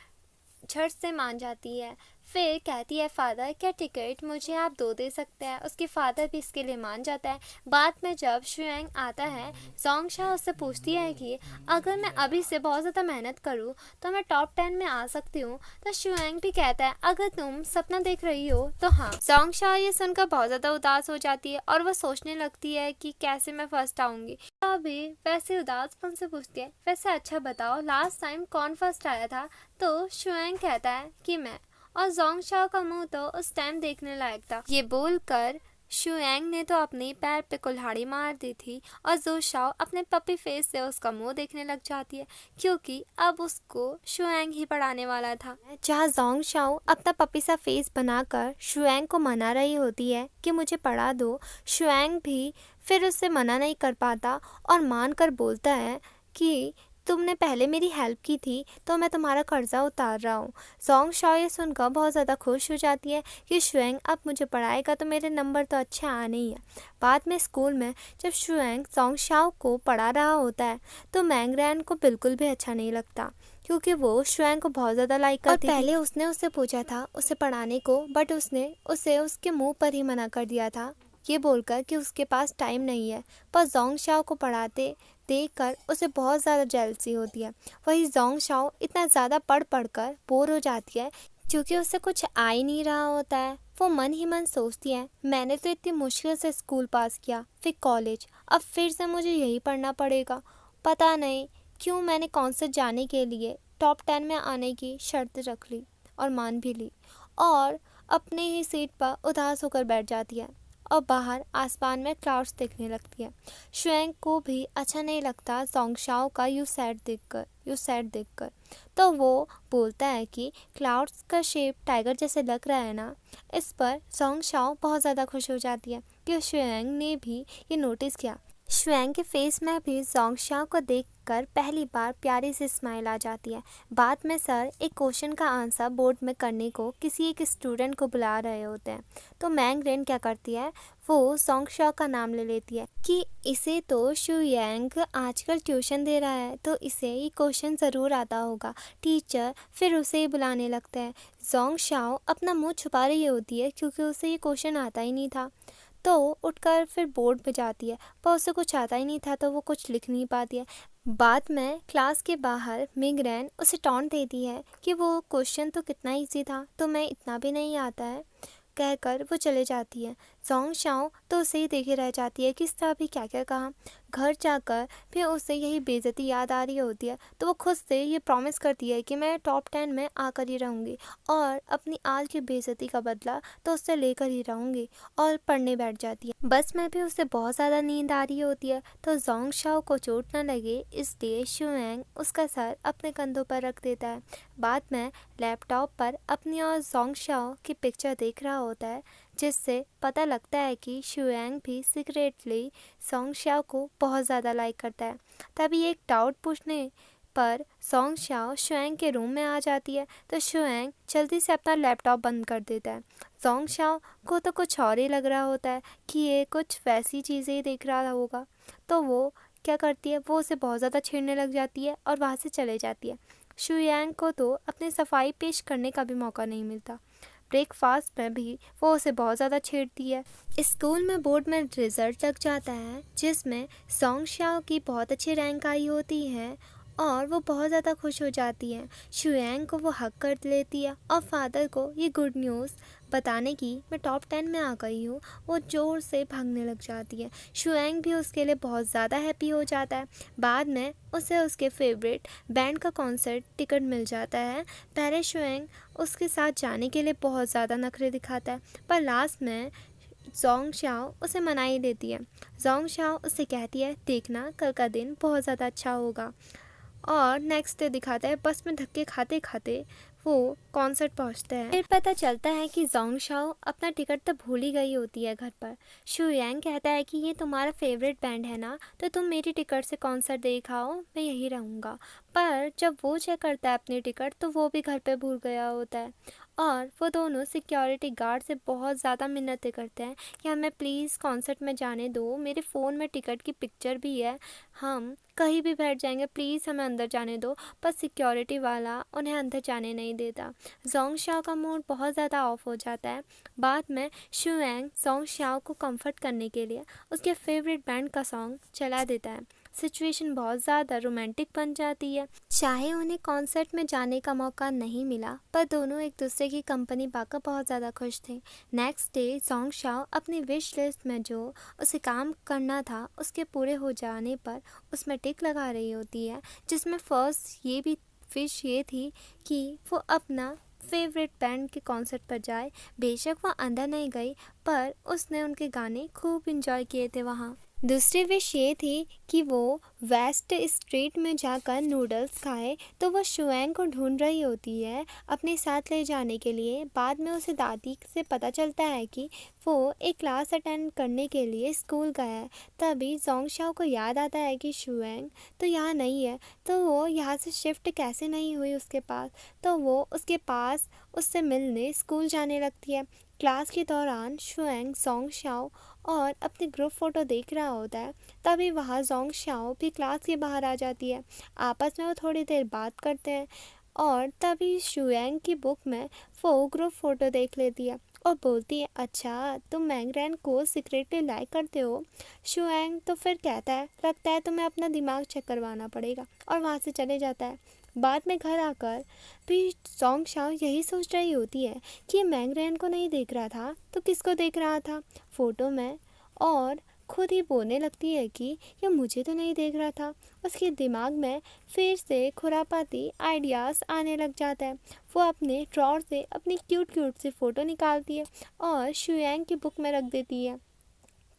झट से मान जाती है। फिर कहती है फादर क्या टिकट मुझे आप दे सकते हैं। उसके फादर भी इसके लिए मान जाता है। बाद में जब शुएंग आता है, सोंग शाओ उससे पूछती है कि अगर मैं अभी से बहुत ज़्यादा मेहनत करूँ तो मैं टॉप 10 में आ सकती हूँ। तो शुएंग भी कहता है अगर तुम सपना देख रही हो तो हाँ। सोंग शाओ ये सुनकर बहुत ज़्यादा उदास हो जाती है और वह सोचने लगती है कि कैसे मैं फर्स्ट आऊँगी। अभी वैसे उदासपन से पूछती है वैसे अच्छा बताओ लास्ट टाइम कौन फर्स्ट आया था। तो शुएंग कहता है कि मैं, और सोंग शाओ का मुंह तो उस टाइम देखने लायक था। ये बोलकर शुएंग ने तो अपने पैर पे कुल्हाड़ी मार दी थी और ज़ो शाओ अपने पपी फेस से उसका मुंह देखने लग जाती है, क्योंकि अब उसको शुएंग ही पढ़ाने वाला था। जहाँ सोंग शाओ अपना पपी सा फेस बनाकर शुएंग को मना रही होती है कि मुझे पढ़ा दो, शुएंग भी फिर उससे मना नहीं कर पाता और मान कर बोलता है कि तुमने पहले मेरी हेल्प की थी तो मैं तुम्हारा कर्जा उतार रहा हूँ। सोंग शाओ ये सुनकर बहुत ज़्यादा खुश हो जाती है कि शुएंग अब मुझे पढ़ाएगा तो मेरे नंबर तो अच्छे आने ही है। बाद में स्कूल में जब शुएंग सोंग शाओ को पढ़ा रहा होता है तो मैंग रैन को बिल्कुल भी अच्छा नहीं लगता, क्योंकि वो शुएंग को बहुत ज़्यादा लाइक करती थी। पहले उसने उससे पूछा था उसे पढ़ाने को, बट उसने उसे उसके मुँह पर ही मना कर दिया था, ये बोलकर कि उसके पास टाइम नहीं है। पर सोंग शाओ को पढ़ाते देखकर उसे बहुत ज़्यादा जेलसी होती है। वही सोंग शाओ इतना ज़्यादा पढ़ कर बोर हो जाती है, क्योंकि उसे कुछ आ ही नहीं रहा होता है। वो मन ही मन सोचती है मैंने तो इतनी मुश्किल से स्कूल पास किया, फिर कॉलेज, अब फिर से मुझे यही पढ़ना पड़ेगा। पता नहीं क्यों मैंने कॉन्सर्ट जाने के लिए टॉप 10 में आने की शर्त रख ली और मान भी ली, और अपने ही सीट पर उदास होकर बैठ जाती है और बाहर आसमान में क्लाउड्स देखने लगती है। शुएंग को भी अच्छा नहीं लगता सोंग शाओ का यू सैड देखकर। तो वो बोलता है कि क्लाउड्स का शेप टाइगर जैसे लग रहा है ना। इस पर सोंग शाओ बहुत ज़्यादा खुश हो जाती है कि शुएंग ने भी ये नोटिस किया। शुएंग के फेस में भी जोंगशाओ को देखकर पहली बार प्यारी सी स्माइल आ जाती है। बाद में सर एक क्वेश्चन का आंसर बोर्ड में करने को किसी एक स्टूडेंट को बुला रहे होते हैं, तो मैंग रेन क्या करती है, वो जोंगशाओ का नाम ले लेती है कि इसे तो शुएंग आजकल ट्यूशन दे रहा है, तो इसे ये क्वेश्चन ज़रूर आता होगा। टीचर फिर उसे ही बुलाने लगता है। जोंगशाओ अपना मुंह छुपा रही होती है क्योंकि उसे ये क्वेश्चन आता ही नहीं था, तो उठकर फिर बोर्ड पे जाती है, पर उसे कुछ आता ही नहीं था तो वो कुछ लिख नहीं पाती है। बाद में क्लास के बाहर मिंग रैन उसे टॉन्ट देती है कि वो क्वेश्चन तो कितना इजी था, तो मैं इतना भी नहीं आता है, कहकर वो चले जाती है। जोंगशाओ तो उसे ही देखे रह जाती है कि इसने अभी क्या क्या कहा। घर जाकर फिर उसे यही बेइज्जती याद आ रही होती है, तो वो खुद से ये प्रॉमिस करती है कि मैं टॉप 10 में आकर ही रहूँगी और अपनी आज की बेइज्जती का बदला तो उससे लेकर ही रहूँगी, और पढ़ने बैठ जाती है। बस में भी उसे बहुत ज़्यादा नींद आ रही होती है, तो जोंगशाओ को चोट न लगे इसलिए शुएंग उसका सर अपने कंधों पर रख देता है। बाद में लैपटॉप पर अपनी और जोंगशाओ की पिक्चर देख रहा होता है, जिससे पता लगता है कि शुएंग भी सीक्रेटली जोंगशाओ को बहुत ज़्यादा लाइक करता है। तभी एक डाउट पूछने पर जोंगशाओ शुएंग के रूम में आ जाती है, तो शुएंग जल्दी से अपना लैपटॉप बंद कर देता है। जोंगशाओ को तो कुछ और ही लग रहा होता है कि ये कुछ वैसी चीज़ें ही देख रहा होगा, तो वो क्या करती है, वो उसे बहुत ज़्यादा छेड़ने लग जाती है और वहाँ से चले जाती है। शुएंग को तो अपनी सफाई पेश करने का भी मौका नहीं मिलता। ब्रेकफास्ट में भी वो उसे बहुत ज़्यादा छेड़ती है। स्कूल में बोर्ड में रिजल्ट लग जाता है, जिसमें जोंगशाओ की बहुत अच्छी रैंक आई होती है और वो बहुत ज़्यादा खुश हो जाती है। शुएंग को वो हक कर लेती है और फादर को ये गुड न्यूज़ बताने की मैं टॉप 10 में आ गई हूँ, वो ज़ोर से भागने लग जाती है। शुएंग भी उसके लिए बहुत ज़्यादा हैप्पी हो जाता है। बाद में उसे उसके फेवरेट बैंड का कॉन्सर्ट टिकट मिल जाता है। पहले शुएंग उसके साथ जाने के लिए बहुत ज़्यादा नखरे दिखाता है, पर लास्ट में जोंगशाओ उसे मना ही देती है। जोंगशाओ उससे कहती है, देखना कल का दिन बहुत ज़्यादा अच्छा होगा। और नेक्स्ट डे दिखाता है बस में धक्के खाते खाते वो कॉन्सर्ट पहुंचते हैं। फिर पता चलता है कि जोंगशाओ अपना टिकट तो भूल ही गई होती है घर पर। शुएंग कहता है कि ये तुम्हारा फेवरेट बैंड है ना, तो तुम मेरी टिकट से कॉन्सर्ट दिखाओ, मैं यहीं रहूँगा। पर जब वो चेक करता है अपनी टिकट, तो वो भी घर पे भूल गया होता है और वो दोनों सिक्योरिटी गार्ड से बहुत ज़्यादा मिन्नतें करते हैं कि हमें प्लीज़ कॉन्सर्ट में जाने दो, मेरे फ़ोन में टिकट की पिक्चर भी है, हम कहीं भी बैठ जाएंगे, प्लीज़ हमें अंदर जाने दो। पर सिक्योरिटी वाला उन्हें अंदर जाने नहीं देता। जोंगशाओ का मूड बहुत ज़्यादा ऑफ हो जाता है। बाद में शुएंग जोंगशाओ को कंफर्ट करने के लिए उसके फेवरेट बैंड का सॉन्ग चला देता है। सिचुएशन बहुत ज़्यादा रोमांटिक बन जाती है। चाहे उन्हें कॉन्सर्ट में जाने का मौका नहीं मिला, पर दोनों एक दूसरे की कंपनी पाकर बहुत ज़्यादा खुश थे। नेक्स्ट डे जोंगशाओ अपनी विश लिस्ट में जो उसे काम करना था उसके पूरे हो जाने पर उसमें टिक लगा रही होती है, जिसमें फर्स्ट ये भी विश ये थी कि वो अपना फेवरेट बैंड के कॉन्सर्ट पर जाए। बेशक वो अंदर नहीं गई, पर उसने उनके गाने खूब इंजॉय किए थे वहाँ। दूसरी विश ये थी कि वो वेस्ट स्ट्रीट में जाकर नूडल्स खाए, तो वो शुएंग को ढूंढ रही होती है अपने साथ ले जाने के लिए। बाद में उसे दादी से पता चलता है कि वो एक क्लास अटेंड करने के लिए स्कूल गया है। तभी जोंगशाओ को याद आता है कि शुएंग तो यहाँ नहीं है, तो वो यहाँ से शिफ्ट कैसे नहीं हुई उसके पास, तो वो उसके पास उससे मिलने स्कूल जाने लगती है। क्लास के दौरान शुएंग जोंगशाओ और अपनी ग्रुप फ़ोटो देख रहा होता है। तभी वहाँ जोंगशाओ भी क्लास के बाहर आ जाती है। आपस में वो थोड़ी देर बात करते हैं और तभी शुएंग की बुक में वो ग्रुप फ़ोटो देख लेती है और बोलती है, अच्छा तुम मैंग रैन को सीक्रेटली लाइक करते हो। शुएंग तो फिर कहता है, लगता है तुम्हें अपना दिमाग चेक करवाना पड़ेगा, और वहाँ से चले जाता है। बाद में घर आकर भी जोंगशाओ यही सोच रही होती है कि मैंग रैन को नहीं देख रहा था तो किसको देख रहा था फ़ोटो में, और खुद ही बोलने लगती है कि ये मुझे तो नहीं देख रहा था। उसके दिमाग में फिर से खुरापाती आइडियाज़ आने लग जाता है। वो अपने ड्रॉर से अपनी क्यूट क्यूट सी फ़ोटो निकालती है और शुएंग की बुक में रख देती है।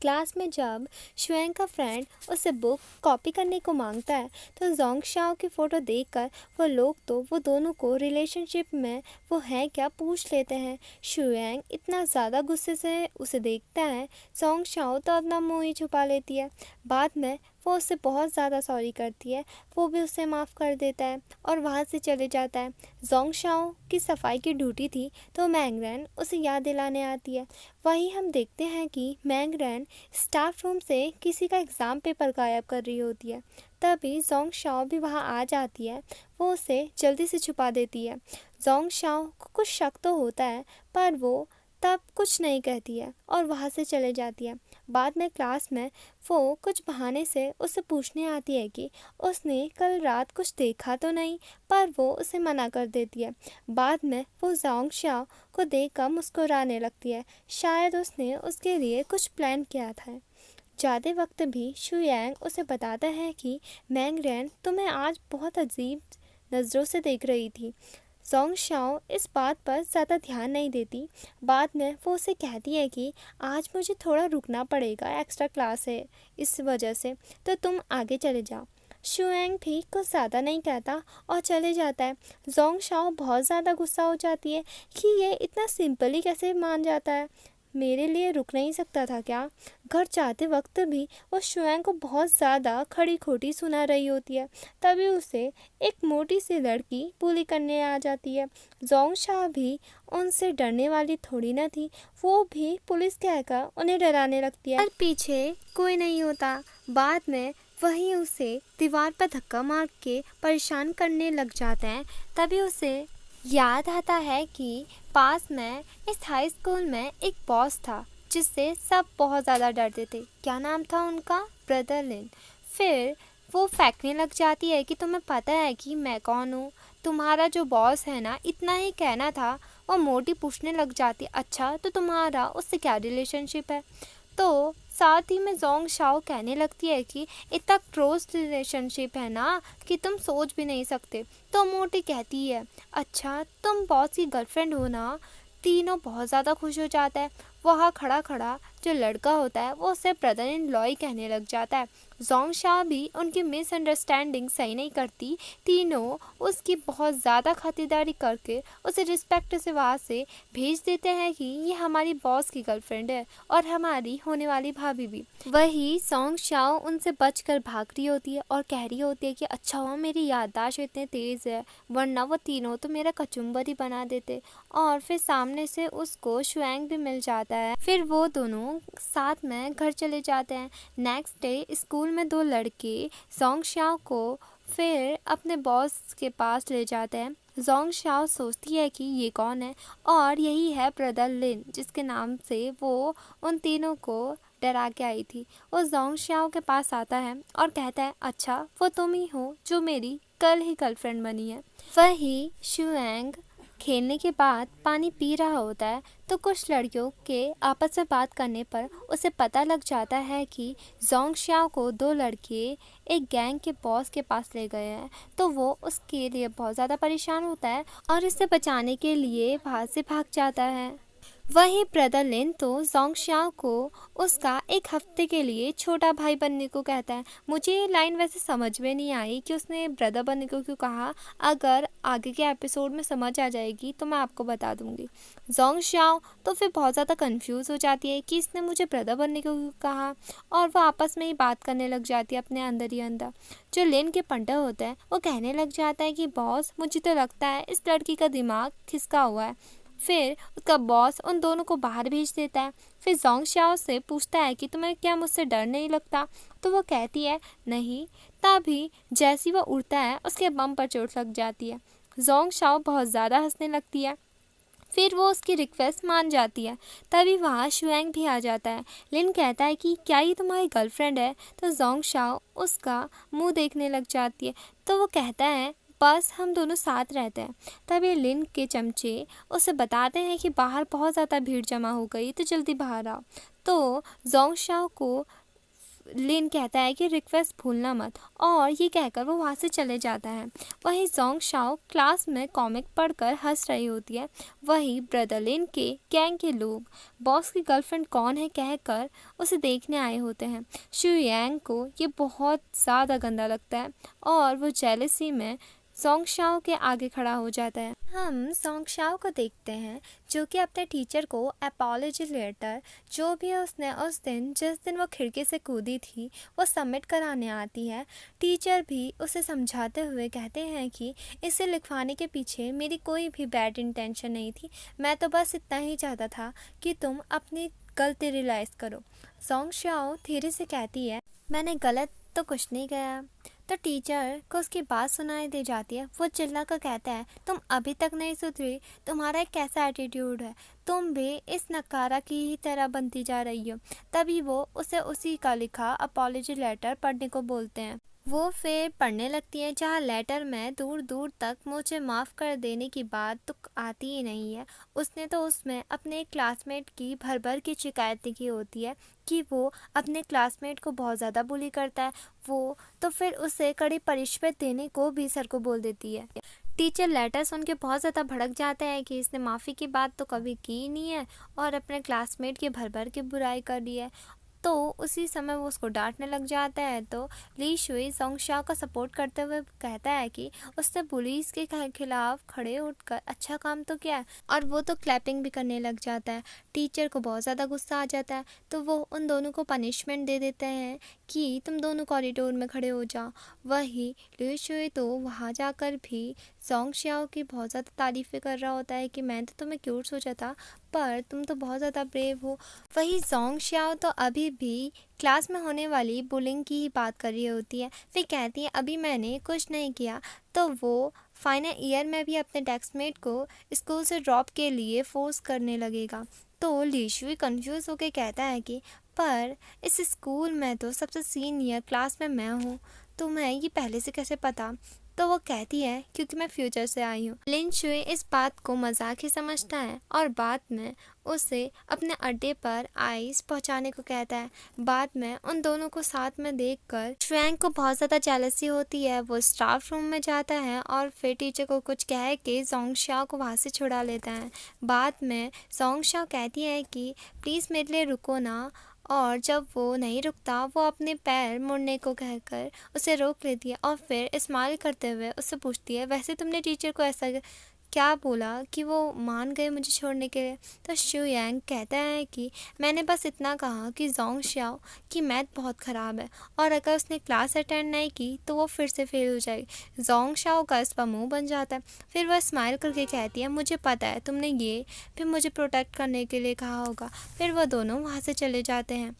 क्लास में जब शुएंग का फ्रेंड उसे बुक कॉपी करने को मांगता है तो जोंग शाओ की फ़ोटो देखकर वो लोग तो वो दोनों को रिलेशनशिप में वो है क्या पूछ लेते हैं। शुएंग इतना ज़्यादा गुस्से से उसे देखता है, जोंग शाओ तो अपना मुँह ही छुपा लेती है। बाद में वो उससे बहुत ज़्यादा सॉरी करती है, वो भी उसे माफ़ कर देता है और वहाँ से चले जाता है। जोंग शाओ की सफाई की ड्यूटी थी तो मैंगरेन उसे याद दिलाने आती है। वहीं हम देखते हैं कि मैंगरेन स्टाफ रूम से किसी का एग्ज़ाम पेपर गायब कर रही होती है। तभी जोंग शाओ भी वहाँ आ जाती है, वो उसे जल्दी से छुपा देती है। जोंग शाओ को कुछ शक तो होता है पर वो तब कुछ नहीं कहती है और वहाँ से चले जाती है। बाद में क्लास में वो कुछ बहाने से उससे पूछने आती है कि उसने कल रात कुछ देखा तो नहीं, पर वो उसे मना कर देती है। बाद में वो जोंग शाओ को देखकर मुस्कुराने लगती है, शायद उसने उसके लिए कुछ प्लान किया था। जाते वक्त भी शुयांग उसे बताता है कि मैंगरेन तुम्हें आज बहुत अजीब नज़रों से देख रही थी। जोंग शाओ इस बात पर ज़्यादा ध्यान नहीं देती। बाद में वो उसे कहती है कि आज मुझे थोड़ा रुकना पड़ेगा, एक्स्ट्रा क्लास है इस वजह से, तो तुम आगे चले जाओ। शुएंग भी कुछ ज़्यादा नहीं कहता और चले जाता है। जोंग शाओ बहुत ज़्यादा गुस्सा हो जाती है कि ये इतना सिंपली कैसे मान जाता है, मेरे लिए रुक नहीं सकता था क्या। घर जाते वक्त भी वो शुएंग को बहुत ज़्यादा खड़ी खोटी सुना रही होती है। तभी उसे एक मोटी सी लड़की बुली करने आ जाती है। जोंग शाह भी उनसे डरने वाली थोड़ी ना थी, वो भी पुलिस कहकर उन्हें डराने लगती है और पीछे कोई नहीं होता। बाद में वही उसे दीवार पर धक्का मार के परेशान करने लग जाते हैं। तभी उसे याद आता है कि पास में इस हाई स्कूल में एक बॉस था जिससे सब बहुत ज़्यादा डरते थे। क्या नाम था उनका? ब्रदर लिन। फिर वो फेंकने लग जाती है कि तुम्हें पता है कि मैं कौन हूँ, तुम्हारा जो बॉस है ना, इतना ही कहना था। वो मोटी पूछने लग जाती, अच्छा तो तुम्हारा उससे क्या रिलेशनशिप है। तो साथ ही में जोंग शाओ कहने लगती है कि इतना क्लोज रिलेशनशिप है ना कि तुम सोच भी नहीं सकते। तो मोटी कहती है, अच्छा तुम बॉस की गर्लफ्रेंड हो ना। तीनों बहुत ज़्यादा खुश हो जाता है। वहाँ खड़ा खड़ा जो लड़का होता है वो उसे ब्रदर इन लॉ ही कहने लग जाता है। जोंग शाओ भी उनकी मिसअंडरस्टैंडिंग सही नहीं करती। तीनों उसकी बहुत ज़्यादा खातिरदारी करके उसे रिस्पेक्ट से वहाँ से भेज देते हैं कि ये हमारी बॉस की गर्लफ्रेंड है और हमारी होने वाली भाभी भी। वही जोंग शाओ उनसे बचकर भाग रही होती है और कह रही होती है कि अच्छा हुआ मेरी याददाश्त इतनी तेज़ है, वरना वो तीनों तो मेरा कचुम्बर ही बना देते। और फिर सामने से उसको शुएंग भी मिल जाता है। फिर वो दोनों साथ में घर चले जाते हैं। नेक्स्ट डे स्कूल में दो लड़के जोंग शाओ को फिर अपने बॉस के पास ले जाते हैं। जोंग शाओ सोचती है कि ये कौन है और यही है ब्रदर लिन, जिसके नाम से वो उन तीनों को डरा के आई थी। वो जोंग शाओ के पास आता है और कहता है, अच्छा वो तुम ही हो जो मेरी कल ही गर्लफ्रेंड बनी है। वही शुएंग खेलने के बाद पानी पी रहा होता है तो कुछ लड़कियों के आपस में बात करने पर उसे पता लग जाता है कि जोंग शाओ को दो लड़के एक गैंग के बॉस के पास ले गए हैं। तो वो उसके लिए बहुत ज़्यादा परेशान होता है और इसे बचाने के लिए वहाँ से भाग जाता है। वहीं ब्रदर लिन तो जोंग शाओ को उसका एक हफ्ते के लिए छोटा भाई बनने को कहता है। मुझे ये लाइन वैसे समझ में नहीं आई कि उसने ब्रदर बनने को क्यों कहा। अगर आगे के एपिसोड में समझ आ जाएगी तो मैं आपको बता दूंगी। जोंग शाओ तो फिर बहुत ज़्यादा कंफ्यूज हो जाती है कि इसने मुझे ब्रदर बनने को क्यों कहा और वो आपस में ही बात करने लग जाती है अपने अंदर ही अंदर। जो लिन के पंडा होता है वो कहने लग जाता है कि बॉस मुझे तो लगता है इस लड़की का दिमाग खिसका हुआ है। फिर उसका बॉस उन दोनों को बाहर भेज देता है। फिर जोंग शाओ से पूछता है कि तुम्हें क्या मुझसे डर नहीं लगता, तो वो कहती है नहीं। तभी जैसी वो उड़ता है उसके बम पर चोट लग जाती है। जोंग शाओ बहुत ज़्यादा हंसने लगती है। फिर वो उसकी रिक्वेस्ट मान जाती है। तभी वहाँ शुएंग भी आ जाता है। लिन कहता है कि क्या ये तुम्हारी गर्लफ्रेंड है, तो जोंग शाओ उसका मुंह देखने लग जाती है। तो वो कहता है बस हम दोनों साथ रहते हैं। तभी लिन के चमचे उसे बताते हैं कि बाहर बहुत ज़्यादा भीड़ जमा हो गई तो जल्दी बाहर आओ। तो जोंग शाओ को लिन कहता है कि रिक्वेस्ट भूलना मत, और ये कहकर वो वहाँ से चले जाता है। वहीं जोंग शाओ क्लास में कॉमिक पढ़कर हंस रही होती है। वहीं ब्रदर लिन के गैंग के लोग बॉस की गर्लफ्रेंड कौन है कहकर उसे देखने आए होते हैं। शू यांग को ये बहुत ज़्यादा गंदा लगता है और वो जेलसी में जोंग शाओ के आगे खड़ा हो जाता है। हम जोंग शाओ को देखते हैं जो कि अपने टीचर को अपॉलॉजी लेटर जो भी है उसने उस दिन जिस दिन वो खिड़की से कूदी थी वो सबमिट कराने आती है। टीचर भी उसे समझाते हुए कहते हैं कि इसे लिखवाने के पीछे मेरी कोई भी बैड इंटेंशन नहीं थी, मैं तो बस इतना ही चाहता था कि तुम अपनी गलती रियलाइज़ करो। जोंग शाओ धीरे से कहती है मैंने गलत तो कुछ नहीं किया। तो टीचर को उसकी बात सुनाई दे जाती है। वो चिल्ला कर कहता है तुम अभी तक नहीं सुधरी, तुम्हारा एक कैसा एटीट्यूड है, तुम भी इस नकारा की ही तरह बनती जा रही हो। तभी वो उसे उसी का लिखा अपॉलॉजी लेटर पढ़ने को बोलते हैं। वो फिर पढ़ने लगती है जहाँ लेटर में दूर दूर तक मुझे माफ़ कर देने की बात तो आती ही नहीं है। उसने तो उसमें अपने क्लासमेट की भर भर की शिकायतें की होती है कि वो अपने क्लासमेट को बहुत ज़्यादा बुली करता है। वो तो फिर उसे कड़ी पनिशमेंट देने को भी सर को बोल देती है। टीचर लेटर सुन के बहुत ज़्यादा भड़क जाता है कि इसने माफ़ी की बात तो कभी की नहीं है और अपने क्लासमेट की भर भर के बुराई कर दी है। तो उसी समय वो उसको डांटने लग जाता है। तो ली शुई जोंग शाओ का सपोर्ट करते हुए कहता है कि उसने पुलिस के खिलाफ खड़े उठकर अच्छा काम तो किया है, और वो तो क्लैपिंग भी करने लग जाता है। टीचर को बहुत ज़्यादा गुस्सा आ जाता है तो वो उन दोनों को पनिशमेंट दे देते हैं कि तुम दोनों कॉरिडोर में खड़े हो जाओ। वही ली शुई तो वहाँ जाकर भी जोंग शाओ की बहुत ज़्यादा तारीफ़ें कर रहा होता है कि मैंने तो तुम्हें क्यूट सोचा था, पर तुम तो बहुत ज़्यादा ब्रेव हो। वही जोंग शाओ तो अभी भी क्लास में होने वाली बुलिंग की ही बात कर रही होती है। फिर कहती है अभी मैंने कुछ नहीं किया। तो वो फाइनल ईयर में भी अपने डेस्कमेट को स्कूल से ड्रॉप के लिए फोर्स करने लगेगा। तो ली शुई कंफ्यूज होकर कहता है कि पर इस स्कूल में तो सबसे सीनियर क्लास में मैं हूँ, तो मैं ये पहले से कैसे पता। तो वो कहती है क्योंकि मैं फ्यूचर से आई हूँ। लिन शुई इस बात को मजाक ही समझता है और बाद में उसे अपने अड्डे पर आइस पहुंचाने को कहता है। बाद में उन दोनों को साथ में देखकर शुयांग को बहुत ज़्यादा जेलसी होती है। वो स्टाफ रूम में जाता है और फिर टीचर को कुछ कह के जोंग शाओ को वहाँ से छुड़ा लेता है। बाद में जोंग शाओ कहती है कि प्लीज़ मेरे लिए रुको ना, और जब वो नहीं रुकता वो अपने पैर मुड़ने को कहकर उसे रोक लेती है और फिर स्माइल करते हुए उससे पूछती है वैसे तुमने टीचर को ऐसा क्या बोला कि वो मान गए मुझे छोड़ने के लिए। तो शू यांग कहता है कि मैंने बस इतना कहा कि जोंग शाओ की मैथ बहुत ख़राब है और अगर उसने क्लास अटेंड नहीं की तो वो फिर से फेल हो जाएगी। जोंग शाओ का इस पर मुँह बन जाता है। फिर वह स्माइल करके कहती है मुझे पता है तुमने ये फिर मुझे प्रोटेक्ट करने के लिए कहा होगा। फिर वह दोनों वहाँ से चले जाते हैं।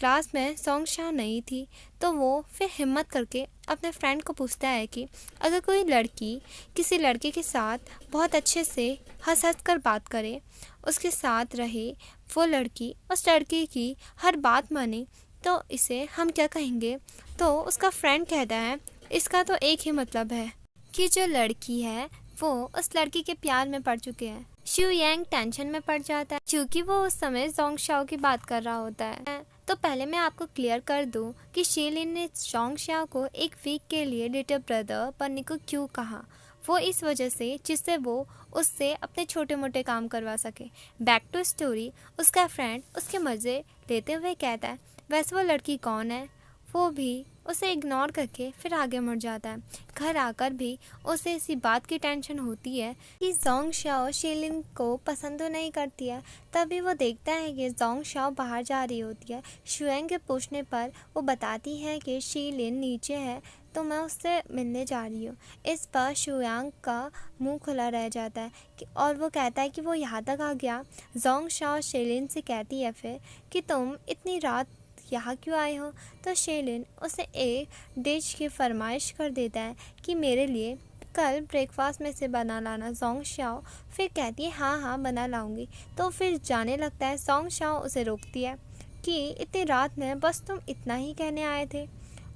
क्लास में जोंग शाओ नहीं थी तो वो फिर हिम्मत करके अपने फ्रेंड को पूछता है कि अगर कोई लड़की किसी लड़के के साथ बहुत अच्छे से हंस हंस कर बात करे, उसके साथ रहे, वो लड़की उस लड़के की हर बात माने, तो इसे हम क्या कहेंगे। तो उसका फ्रेंड कहता है इसका तो एक ही मतलब है कि जो लड़की है वो उस लड़की के प्यार में पड़ चुके हैं। शू यांग टेंशन में पड़ जाता है क्योंकि वो उस समय जोंग शाओ की बात कर रहा होता है। तो पहले मैं आपको क्लियर कर दूं कि शीलिन ने जोंग शाओ को एक वीक के लिए लिटिल ब्रदर बनने को क्यों कहा। वो इस वजह से जिससे वो उससे अपने छोटे मोटे काम करवा सके। बैक टू स्टोरी, उसका फ्रेंड उसके मज़े लेते हुए कहता है वैसे वो लड़की कौन है। वो भी उसे इग्नोर करके फिर आगे मुड़ जाता है। घर आकर भी उसे इसी बात की टेंशन होती है कि जोंग शाओ शीलिन को पसंद तो नहीं करती है। तभी वो देखता है कि जोंग शाओ बाहर जा रही होती है। शुयांग के पूछने पर वो बताती है कि शीलिन नीचे है तो मैं उससे मिलने जा रही हूँ। इस पर शुयांग का मुंह खुला रह जाता है और वो कहता है कि वो यहाँ तक आ गया। जोंग शाओ शीलिन से कहती है फिर कि तुम इतनी रात यहाँ क्यों आए हो। तो शीलिन उसे एक डिश की फरमाइश कर देता है कि मेरे लिए कल ब्रेकफास्ट में से बना लाना। जोंग शाओ फिर कहती है हाँ हाँ बना लाऊंगी। तो फिर जाने लगता है। जोंग शाओ उसे रोकती है कि इतनी रात में बस तुम इतना ही कहने आए थे,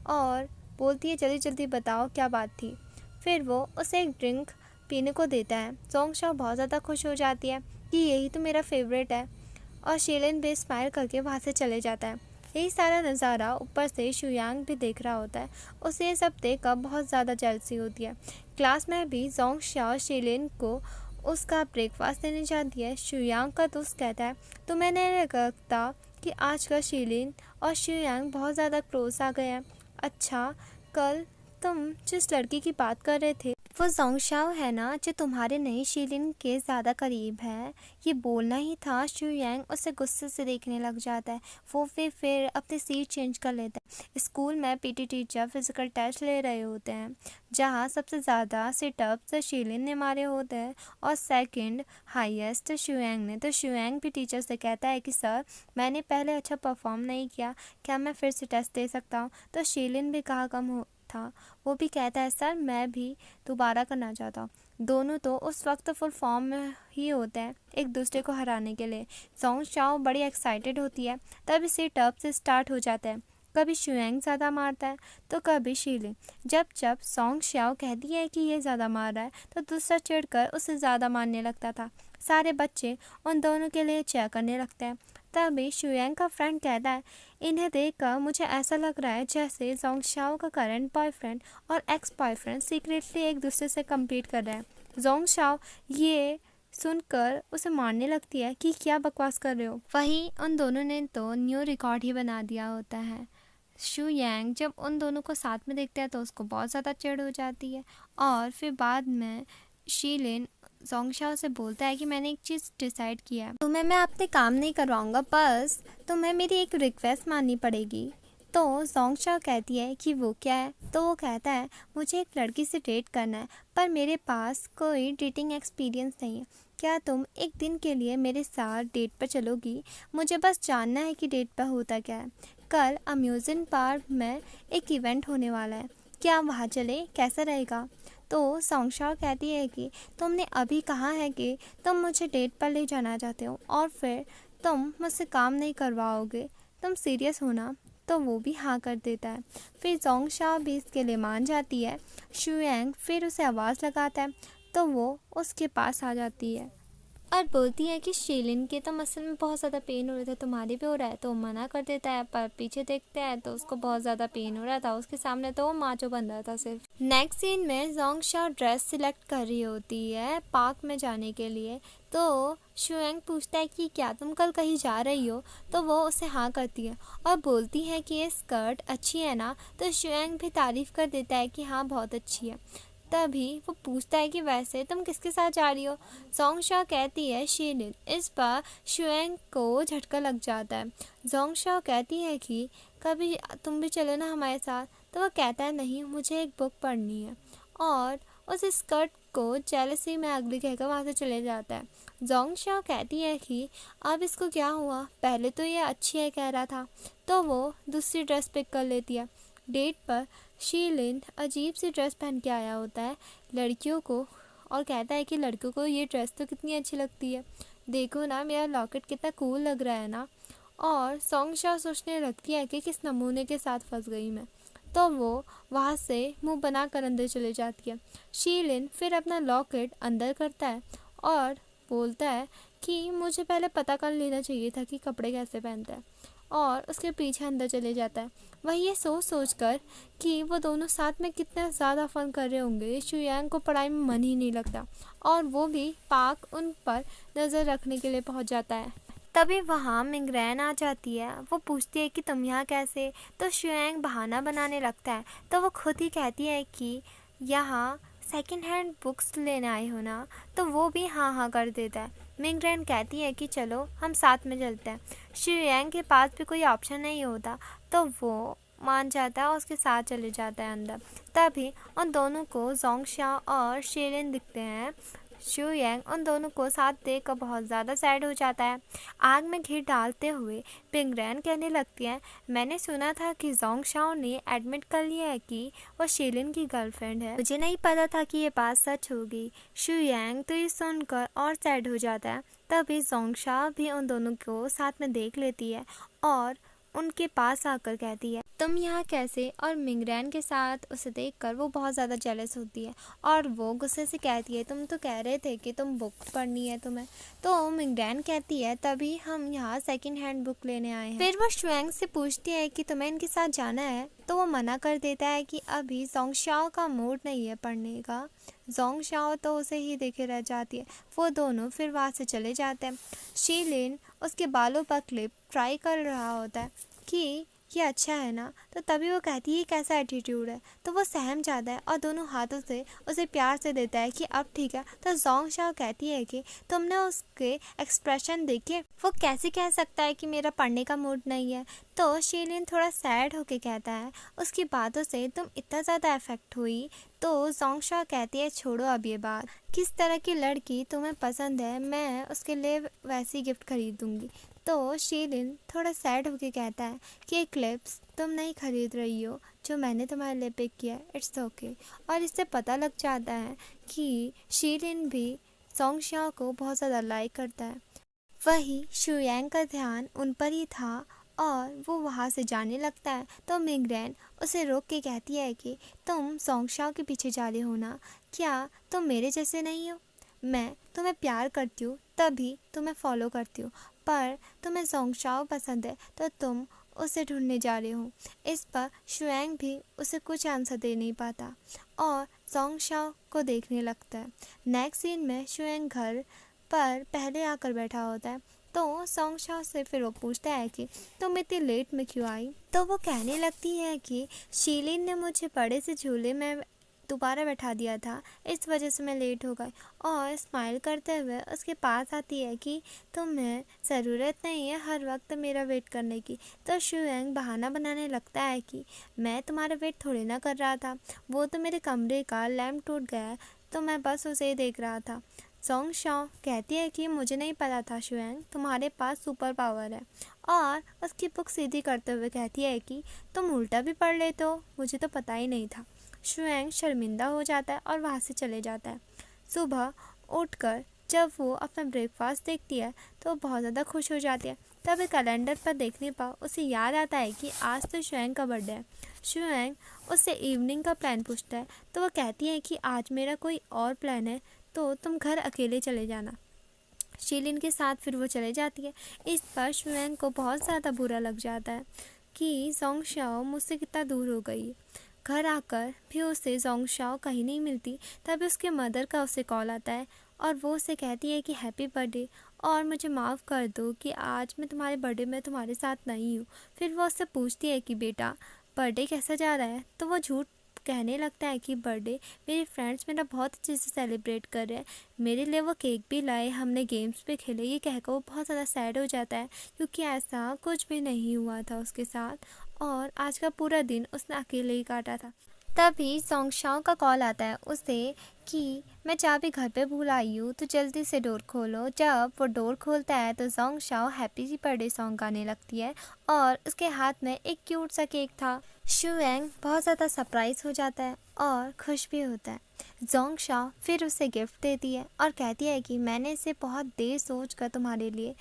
और बोलती है जल्दी जल्दी बताओ क्या बात थी। फिर वो उसे एक ड्रिंक पीने को देता है। जोंग शाओ बहुत ज़्यादा खुश हो जाती है कि यही तो मेरा फेवरेट है, और शीलिन भी स्माइल करके वहाँ से चले जाता है। यही सारा नज़ारा ऊपर से शुयांग भी देख रहा होता है। उसे ये सब देखकर बहुत ज़्यादा जेलसी होती है। क्लास में भी जोंग शाओ शीलिन को उसका ब्रेकफास्ट देने जाती है। शुयांग का दोस्त कहता है तुम्हें नहीं लगता कि आजकल शीलिन और शुयांग बहुत ज़्यादा क्लोज आ गए हैं? अच्छा, कल तुम जिस लड़की की बात कर रहे थे वो जोंग शाओ है ना, जो तुम्हारे नई शीलिन के ज़्यादा करीब है? ये बोलना ही था, शुयांग उसे गुस्से से देखने लग जाता है। वो फिर अपनी सीट चेंज कर लेता है। स्कूल में पीटी टीचर फिजिकल टेस्ट ले रहे होते हैं, जहाँ सबसे ज़्यादा सिटअप्स शीलिन ने मारे होते हैं और सेकंड हाईएस्ट शुयांग ने। तो शुयांग भी टीचर से कहता है कि सर, मैंने पहले अच्छा परफॉर्म नहीं किया, क्या मैं फिर से टेस्ट दे सकता हूँ? तो शीलिन भी कहाँ कम हो था, वो भी कहता है सर, मैं भी दोबारा करना चाहता हूँ। दोनों तो उस वक्त फुल फॉर्म में ही होते हैं एक दूसरे को हराने के लिए। जोंग शाओ बड़ी एक्साइटेड होती है। तब सिट अप से स्टार्ट हो जाता है। कभी शुयांग ज़्यादा मारता है तो कभी शीलिन। जब जब जोंग शाओ कहती है कि ये ज़्यादा मार रहा है तो दूसरा चिढ़कर उसे ज़्यादा मारने लगता था। सारे बच्चे उन दोनों के लिए चेयर करने लगते हैं। तभी शुयांग का फ्रेंड कहता है इन्हें देखकर मुझे ऐसा लग रहा है जैसे जोंग शाओ का करंट बॉयफ्रेंड और एक्स बॉयफ्रेंड सीक्रेटली एक दूसरे से कम्पीट कर रहे हैं। जोंग शाओ ये सुनकर उसे मारने लगती है कि क्या बकवास कर रहे हो। वहीं उन दोनों ने तो न्यू रिकॉर्ड ही बना दिया होता है। शुयांग जब उन दोनों को साथ में देखता है तो उसको बहुत ज़्यादा चिढ़ हो जाती है और फिर बाद में शीलिन जोंग शाओ से बोलता है कि मैंने एक चीज़ डिसाइड किया है, तुम्हें मैं अपने काम नहीं करवाऊंगा, बस तुम्हें मेरी एक रिक्वेस्ट माननी पड़ेगी। तो जोंग शाओ कहती है कि वो क्या है? तो वो कहता है मुझे एक लड़की से डेट करना है, पर मेरे पास कोई डेटिंग एक्सपीरियंस नहीं है। क्या तुम एक दिन के लिए मेरे साथ डेट पर चलोगी? मुझे बस जानना है कि डेट पर होता क्या है। कल अम्यूज़मेंट पार्क में एक इवेंट होने वाला है, क्या वहाँ चले? कैसा रहेगा? तो जोंग शाओ कहती है कि तुमने अभी कहा है कि तुम मुझे डेट पर ले जाना चाहते हो और फिर तुम मुझसे काम नहीं करवाओगे, तुम सीरियस हो ना? तो वो भी हाँ कर देता है। फिर जोंग शाओ भी इसके लिए मान जाती है। शुयांग फिर उसे आवाज़ लगाता है तो वो उसके पास आ जाती है और बोलती है कि शीलिन के तो मसल में बहुत ज़्यादा पेन हो रहा था, तुम्हारे भी हो रहा है? तो वो मना कर देता है, पर पीछे देखते हैं तो उसको बहुत ज़्यादा पेन हो रहा था। उसके सामने तो वो माचो बन रहा था सिर्फ। नेक्स्ट सीन में जोंग शाओ ड्रेस सिलेक्ट कर रही होती है पार्क में जाने के लिए। तो शुयांग पूछता है कि क्या तुम कल कहीं जा रही हो? तो वो उसे हाँ करती है और बोलती है कि ये स्कर्ट अच्छी है ना? तो शुयांग भी तारीफ़ कर देता है कि हाँ, बहुत अच्छी है। तभी वो पूछता है कि वैसे तुम किसके साथ जा रही हो? जोंग शाओ कहती है शीलिन। इस बार शुयांग को झटका लग जाता है। जोंग शाओ कहती है कि कभी तुम भी चलो ना हमारे साथ। तो वो कहता है नहीं, मुझे एक बुक पढ़नी है, और उस स्कर्ट को जेलसी में अगली कहकर वहाँ से चले जाता है। जोंग शाओ कहती है कि अब इसको क्या हुआ, पहले तो ये अच्छी है कह रहा था। तो वो दूसरी ड्रेस पिक कर लेती है। डेट पर शीलिन अजीब सी ड्रेस पहन के आया होता है लड़कियों को और कहता है कि लड़कियों को ये ड्रेस तो कितनी अच्छी लगती है, देखो ना मेरा लॉकेट कितना कूल लग रहा है ना। और जोंग शाओ सोचने लगती है कि किस नमूने के साथ फंस गई मैं। तो वो वहाँ से मुंह बनाकर अंदर चले जाती है। शीलिन फिर अपना लॉकेट अंदर करता है और बोलता है कि मुझे पहले पता कर लेना चाहिए था कि कपड़े कैसे पहनता है, और उसके पीछे अंदर चले जाता है। वह ये सोच कर कि वो दोनों साथ में कितना ज़्यादा फन कर रहे होंगे। शुयांग को पढ़ाई में मन ही नहीं लगता और वो भी पार्क उन पर नज़र रखने के लिए पहुंच जाता है। तभी वहाँ मिंगरैन आ जाती है। वो पूछती है कि तुम यहाँ कैसे? तो शुयांग बहाना बनाने लगता है। तो वो खुद ही कहती है कि यहाँ सेकंड हैंड बुक्स लेने आए हो ना? तो वो भी हाँ हाँ कर देता है। मिंगरैन कहती है कि चलो हम साथ में चलते हैं। शुयांग के पास भी कोई ऑप्शन नहीं होता तो वो मान जाता है और उसके साथ चले जाता है अंदर। तभी उन दोनों को जोंग शाओ और शीलिन दिखते हैं। शुयांग उन दोनों को साथ देखकर बहुत ज़्यादा सैड हो जाता है। आग में घी डालते हुए मिंगरैन कहने लगती है, मैंने सुना था कि जोंग शाओ ने एडमिट कर लिया है कि वो शीलिन की गर्लफ्रेंड है, मुझे नहीं पता था कि ये बात सच होगी। शुयांग तो ये सुनकर और सैड हो जाता है। तभी जोंग शाओ भी उन दोनों को साथ में देख लेती है और उनके पास आकर कहती है, तुम यहाँ कैसे। और मिंगरैन के साथ उसे देखकर वो बहुत ज़्यादा जेलस होती है और वो गुस्से से कहती है तुम तो कह रहे थे कि तुम बुक पढ़नी है तुम्हें। तो मिंगरैन कहती है तभी हम यहाँ सेकंड हैंड बुक लेने आए हैं। फिर वो शुएंग से पूछती है कि तुम्हें इनके साथ जाना है, तो वो मना कर देता है कि अभी जोंगशाओ का मूड नहीं है पढ़ने का। जोंगशाओ तो उसे ही देखे रह जाती है। वो दोनों फिर वहाँ से चले जाते हैं। शीलिन उसके बालों पर क्लिप ट्राई कर रहा होता है कि ये अच्छा है ना, तो तभी वो कहती है कैसा एटीट्यूड है। तो वो सहम जाता है और दोनों हाथों से उसे प्यार से देता है कि अब ठीक है। तो जोंगशाओ कहती है कि तुमने उसके एक्सप्रेशन देखे, वो कैसे कह सकता है कि मेरा पढ़ने का मूड नहीं है। तो शीलिन थोड़ा सैड होके कहता है उसकी बातों से तुम इतना ज़्यादा अफेक्ट हुई। तो जोंगशाओ कहती है छोड़ो अब ये बात, किस तरह की लड़की तुम्हें पसंद है मैं उसके लिए वैसी गिफ्ट खरीद दूंगी। तो शीलिन थोड़ा सैड होके कहता है कि ये क्लिप्स तुम नहीं खरीद रही हो जो मैंने तुम्हारे लिए पिक किया, इट्स ओके। और इससे पता लग जाता है कि शीलिन भी जोंगशाओ को बहुत ज़्यादा लाइक करता है। वही शुयांग का ध्यान उन पर ही था और वो वहाँ से जाने लगता है। तो मिंगरैन उसे रोक के कहती है कि तुम जोंगशाओ के पीछे जा रहे हो ना, क्या तुम मेरे जैसे नहीं हो। मैं तुम्हें प्यार करती हूँ तभी तुम्हें फॉलो करती हूँ, पर तुम्हें जोंगशाओ पसंद है तो तुम उसे ढूंढने जा रहे हो। इस पर शुयांग भी उसे कुछ आंसर दे नहीं पाता और जोंगशाओ को देखने लगता है। नेक्स्ट सीन में शुयांग घर पर पहले आकर बैठा होता है। तो जोंगशाओ से फिर वो पूछता है कि तुम इतनी लेट में क्यों आई। तो वो कहने लगती है कि शीलिन ने मुझे बड़े से झूले में दोबारा बैठा दिया था, इस वजह से मैं लेट हो गई। और स्माइल करते हुए उसके पास आती है कि तुम्हें ज़रूरत नहीं है हर वक्त मेरा वेट करने की। तो शुयांग बहाना बनाने लगता है कि मैं तुम्हारा वेट थोड़ी ना कर रहा था, वो तो मेरे कमरे का लैंप टूट गया तो मैं बस उसे ही देख रहा था। जोंगशाओ कहती है कि मुझे नहीं पता था शुयांग तुम्हारे पास सुपर पावर है। और उसकी बुक सीधी करते हुए कहती है कि तुम उल्टा भी पढ़ लेते हो, मुझे तो पता ही नहीं था। शुयांग शर्मिंदा हो जाता है और वहाँ से चले जाता है। सुबह उठकर जब वो अपना ब्रेकफास्ट देखती है तो बहुत ज़्यादा खुश हो जाती है। तब कैलेंडर पर देखने पर उसे याद आता है कि आज तो शुयांग का बर्थडे है। शुयांग उससे इवनिंग का प्लान पूछता है तो वो कहती है कि आज मेरा कोई और प्लान है तो तुम घर अकेले चले जाना। शीलिन के साथ फिर वो चले जाती है। इस पर शुयांग को बहुत ज़्यादा बुरा लग जाता है कि जोंगशाओ मुझसे कितना दूर हो गई। घर आकर भी उसे जोंगशाओ कहीं नहीं मिलती। तभी उसके मदर का उसे कॉल आता है और वो उसे कहती है कि हैप्पी बर्थडे और मुझे माफ़ कर दो कि आज मैं तुम्हारे बर्थडे में तुम्हारे साथ नहीं हूँ। फिर वो उससे पूछती है कि बेटा बर्थडे कैसा जा रहा है। तो वो झूठ कहने लगता है कि बर्थडे मेरे फ्रेंड्स मेरा बहुत अच्छे से सेलिब्रेट कर रहे हैं, मेरे लिए वो केक भी लाए, हमने गेम्स भी खेले। ये कहकर वो बहुत ज़्यादा सैड हो जाता है क्योंकि ऐसा कुछ भी नहीं हुआ था उसके साथ और आज का पूरा दिन उसने अकेले ही काटा था। तभी जोंगशाओ का कॉल आता है उसे कि मैं चाबी घर पे भूल आई हूँ तो जल्दी से डोर खोलो। जब वो डोर खोलता है तो जोंगशाओ हैप्पी बर्थडे सॉन्ग गाने लगती है और उसके हाथ में एक क्यूट सा केक था। शुयांग बहुत ज़्यादा सरप्राइज हो जाता है और खुश भी होता है। जोंगशाओ फिर उसे गिफ्ट देती है और कहती है कि मैंने इसे बहुत देर सोच कर तुम्हारे लिए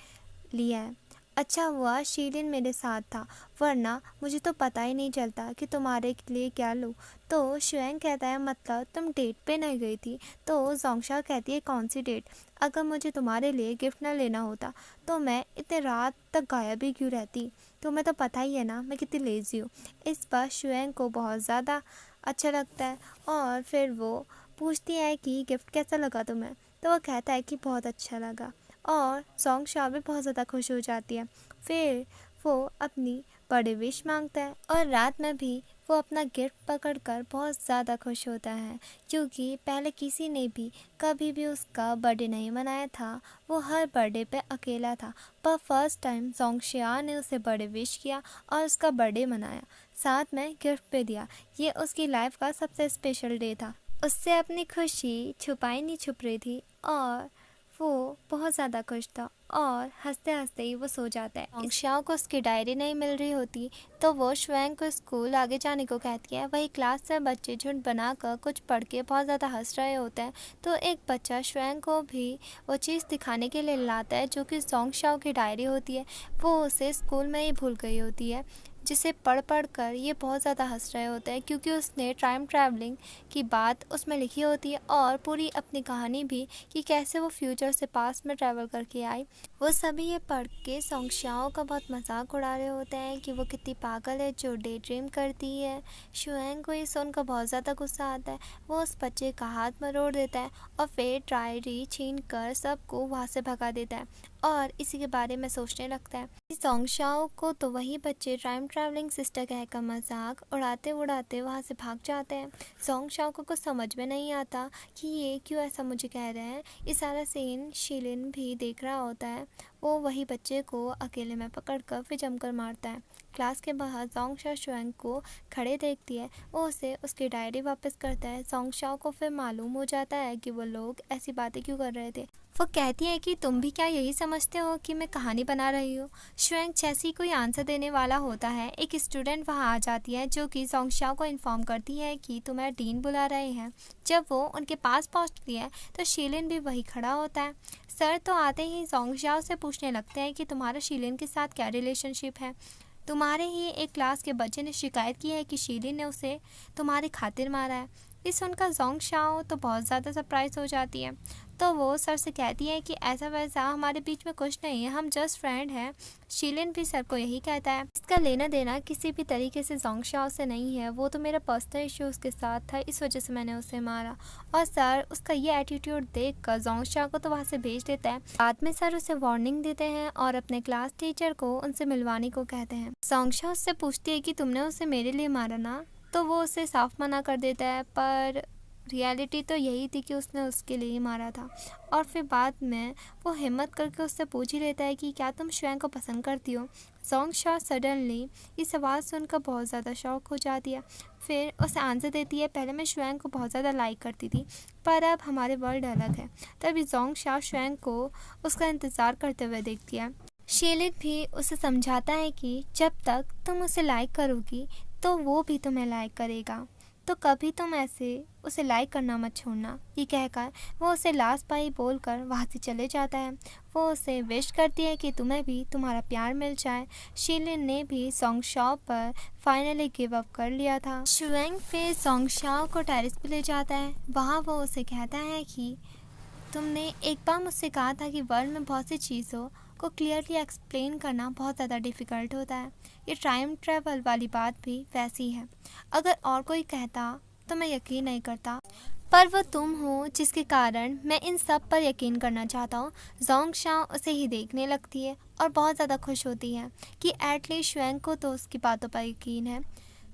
लिया है, अच्छा हुआ शीलिन मेरे साथ था वरना मुझे तो पता ही नहीं चलता कि तुम्हारे लिए क्या लूँ। तो शुयांग कहता है मतलब तुम डेट पे नहीं गई थी। तो जोंगशाओ कहती है कौन सी डेट, अगर मुझे तुम्हारे लिए गिफ्ट ना लेना होता तो मैं इतने रात तक गायब ही क्यों रहती, तुम्हें तो पता ही है ना मैं कितनी लेज़ी हूँ। इस पर शुयांग को बहुत ज़्यादा अच्छा लगता है और फिर वो पूछती है कि गिफ्ट कैसा लगा तुम्हें। तो वो कहता है कि बहुत अच्छा लगा और जोंगशाओ भी बहुत ज़्यादा खुश हो जाती है। फिर वो अपनी बर्थडे विश मांगता है और रात में भी वो अपना गिफ्ट पकड़कर बहुत ज़्यादा खुश होता है क्योंकि पहले किसी ने भी कभी भी उसका बर्थडे नहीं मनाया था। वो हर बर्थडे पे अकेला था, पर फर्स्ट टाइम जोंगशाओ ने उसे बर्थडे विश किया और उसका बर्थडे मनाया, साथ में गिफ्ट भी दिया। ये उसकी लाइफ का सबसे स्पेशल डे था। उससे अपनी खुशी छुपाई नहीं छुप रही थी और वो बहुत ज़्यादा खुश था और हंसते हंसते ही वो सो जाता है। जोंगशाओ को उसकी डायरी नहीं मिल रही होती तो वो शुयांग को स्कूल आगे जाने को कहती है। वही क्लास से बच्चे झुंड बनाकर कुछ पढ़ के बहुत ज़्यादा हंस रहे होते हैं। तो एक बच्चा शुयांग को भी वो चीज़ दिखाने के लिए लाता है जो कि जोंगशाओ की डायरी होती है। वो उसे स्कूल में ही भूल गई होती है। जिसे पढ़ पढ़ कर ये बहुत ज़्यादा हंस रहे होते हैं, क्योंकि उसने टाइम ट्रैवलिंग की बात उसमें लिखी होती है और पूरी अपनी कहानी भी कि कैसे वो फ्यूचर से पास्ट में ट्रैवल करके आई। वो सभी ये पढ़ के सोंगशाओ का बहुत मजाक उड़ा रहे होते हैं कि वो कितनी पागल है जो डे ड्रीम करती है। शुएंग को ये सुनकर बहुत ज़्यादा गुस्सा आता है। वो उस बच्चे का हाथ मरोड़ देता है और फिर डायरी छीन कर सबको वहाँ से भगा देता है और इसी के बारे में सोचने लगता है। सोंगशाओ को तो वही बच्चे टाइम ट्रैवलिंग सिस्टर कहकर मजाक उड़ाते उड़ाते वहाँ से भाग जाते हैं। सोंगशाओ को कुछ समझ में नहीं आता कि ये क्यों ऐसा मुझे कह रहे हैं। ये सारा सीन शीलिन भी देख रहा होता है। वो वही बच्चे को अकेले में पकड़कर फिर जमकर मारता है। क्लास के बाहर सोंगशाओ शुएंग को खड़े देखती है। वो उसे उसकी डायरी वापस करता है। सोंगशाओ को फिर मालूम हो जाता है कि वो लोग ऐसी बातें क्यों कर रहे थे। वो कहती है कि तुम भी क्या यही समझते हो कि मैं कहानी बना रही हूँ। शुएंग जैसी कोई आंसर देने वाला होता है, एक स्टूडेंट वहाँ आ जाती है जो कि सोंगशाओ को इन्फॉर्म करती है कि तुम्हें डीन बुला रहे हैं। जब वो उनके पास पहुँचती है तो शीलिन भी वही खड़ा होता है। सर तो आते ही सोंगशाओ से पूछने लगते हैं कि तुम्हारा शीलिन के साथ क्या रिलेशनशिप है। तुम्हारे ही एक क्लास के बच्चे ने शिकायत की है कि शीलिन ने उसे तुम्हारी खातिर मारा है। ये सुनकर सोंगशाओ तो बहुत ज़्यादा सरप्राइज हो जाती है। तो वो सर से कहती है कि ऐसा वैसा हमारे बीच में कुछ नहीं है, हम जस्ट फ्रेंड हैं। शीलिन भी सर को यही कहता है। इसका लेना देना किसी भी तरीके से सोंगशाओ से नहीं है, वो तो मेरा पर्सनल इशू उसके साथ था, इस वजह से मैंने उसे मारा। और सर उसका ये एटीट्यूड देख कर सोंगशाओ को तो वहाँ से भेज देता है। बाद में सर उसे वार्निंग देते हैं और अपने क्लास टीचर को उनसे मिलवाने को कहते हैं। सोंगशाओ उससे पूछती है कि तुमने उसे मेरे लिए मारा ना, तो वो उसे साफ मना कर देता है, पर रियलिटी तो यही थी कि उसने उसके लिए ही मारा था। और फिर बाद में वो हिम्मत करके उससे पूछ ही लेता है कि क्या तुम शुएंग को पसंद करती हो। सोंगशाओ सडनली ये सवाल सुनकर बहुत ज़्यादा शॉक हो जाती है। फिर उसे आंसर देती है, पहले मैं शुएंग को बहुत ज़्यादा लाइक करती थी, पर अब हमारे वर्ल्ड अलग है। तभी सोंगशाओ शुएंग को उसका इंतज़ार करते हुए देखती है। शीलिन भी उसे समझाता है कि जब तक तुम उसे लाइक करोगी तो वो भी तुम्हें लाइक करेगा, तो कभी तुम ऐसे उसे लाइक करना मत छोड़ना। ये कहकर वो उसे लास्ट बाई बोलकर वहाँ से चले जाता है। वो उसे विश करती है कि तुम्हें भी तुम्हारा प्यार मिल जाए। शीलिन ने भी सोंगशाओ पर फाइनली गिव अप कर लिया था। शुएंग फिर सोंगशाओ को टेरेस पे ले जाता है। वहाँ वो उसे कहता है कि तुमने एक बार मुझसे कहा था कि वर्ल्ड में बहुत सी चीज़ों को क्लियरली एक्सप्लेन करना बहुत ज़्यादा डिफ़िकल्ट होता है। ये टाइम ट्रैवल वाली बात भी वैसी है। अगर और कोई कहता तो मैं यकीन नहीं करता, पर वो तुम हो जिसके कारण मैं इन सब पर यकीन करना चाहता हूँ। सोंगशाओ उसे ही देखने लगती है और बहुत ज़्यादा खुश होती है कि एटलीस्ट शुएंग को तो उसकी बातों पर यकीन है।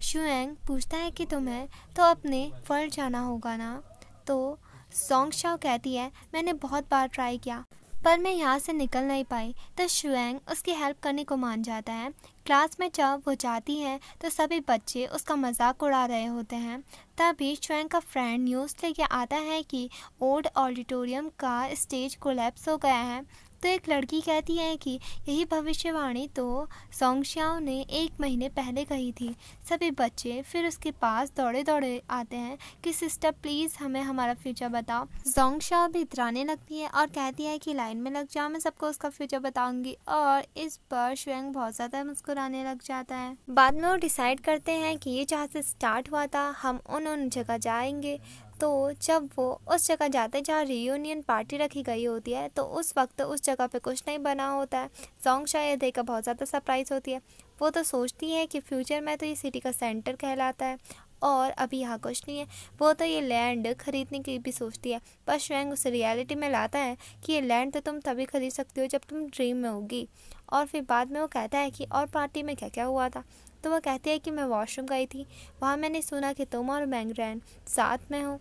शुएंग पूछता है कि तुम्हें तो अपने वर्ल्ड जाना होगा ना, तो सोंगशाओ कहती है मैंने बहुत बार ट्राई किया पर मैं यहाँ से निकल नहीं पाई। तो शुएंग उसकी हेल्प करने को मान जाता है। क्लास में जब वो जाती है तो सभी बच्चे उसका मजाक उड़ा रहे होते हैं। तभी शुएंग का फ्रेंड न्यूज़ लेके आता है कि ओल्ड ऑडिटोरियम का स्टेज कोलैप्स हो गया है। तो एक लड़की कहती है कि यही भविष्यवाणी तो सोंगशाओ ने 1 महीने पहले कही थी। सभी बच्चे फिर उसके पास दौड़े दौड़े आते हैं कि सिस्टर प्लीज़ हमें हमारा फ्यूचर बताओ। सोंगशाओ भी इतराने लगती है और कहती है कि लाइन में लग जाओ, मैं सबको उसका फ्यूचर बताऊंगी। और इस पर शुएंग बहुत ज़्यादा मुस्कुराने लग जाता है। बाद में वो डिसाइड करते हैं कि ये जहाँ से स्टार्ट हुआ था हम उन जगह जाएंगे। तो जब वो उस जगह जाते हैं जहाँ रियूनियन पार्टी रखी गई होती है, तो उस वक्त उस जगह पे कुछ नहीं बना होता है। सोंगशाओ ये देखकर बहुत ज़्यादा सरप्राइज होती है। वो तो सोचती है कि फ्यूचर में तो ये सिटी का सेंटर कहलाता है और अभी यहाँ कुछ नहीं है। वो तो ये लैंड खरीदने की भी सोचती है, पर शुएंग उसे रियलिटी में लाता है कि ये लैंड तो तुम तभी खरीद सकती हो जब तुम ड्रीम में होगी। और फिर बाद में वो कहता है कि और पार्टी में क्या क्या हुआ था। तो वो कहती है कि मैं वॉशरूम गई थी, वहाँ मैंने सुना कि तुम और मैंगरैन साथ में हो।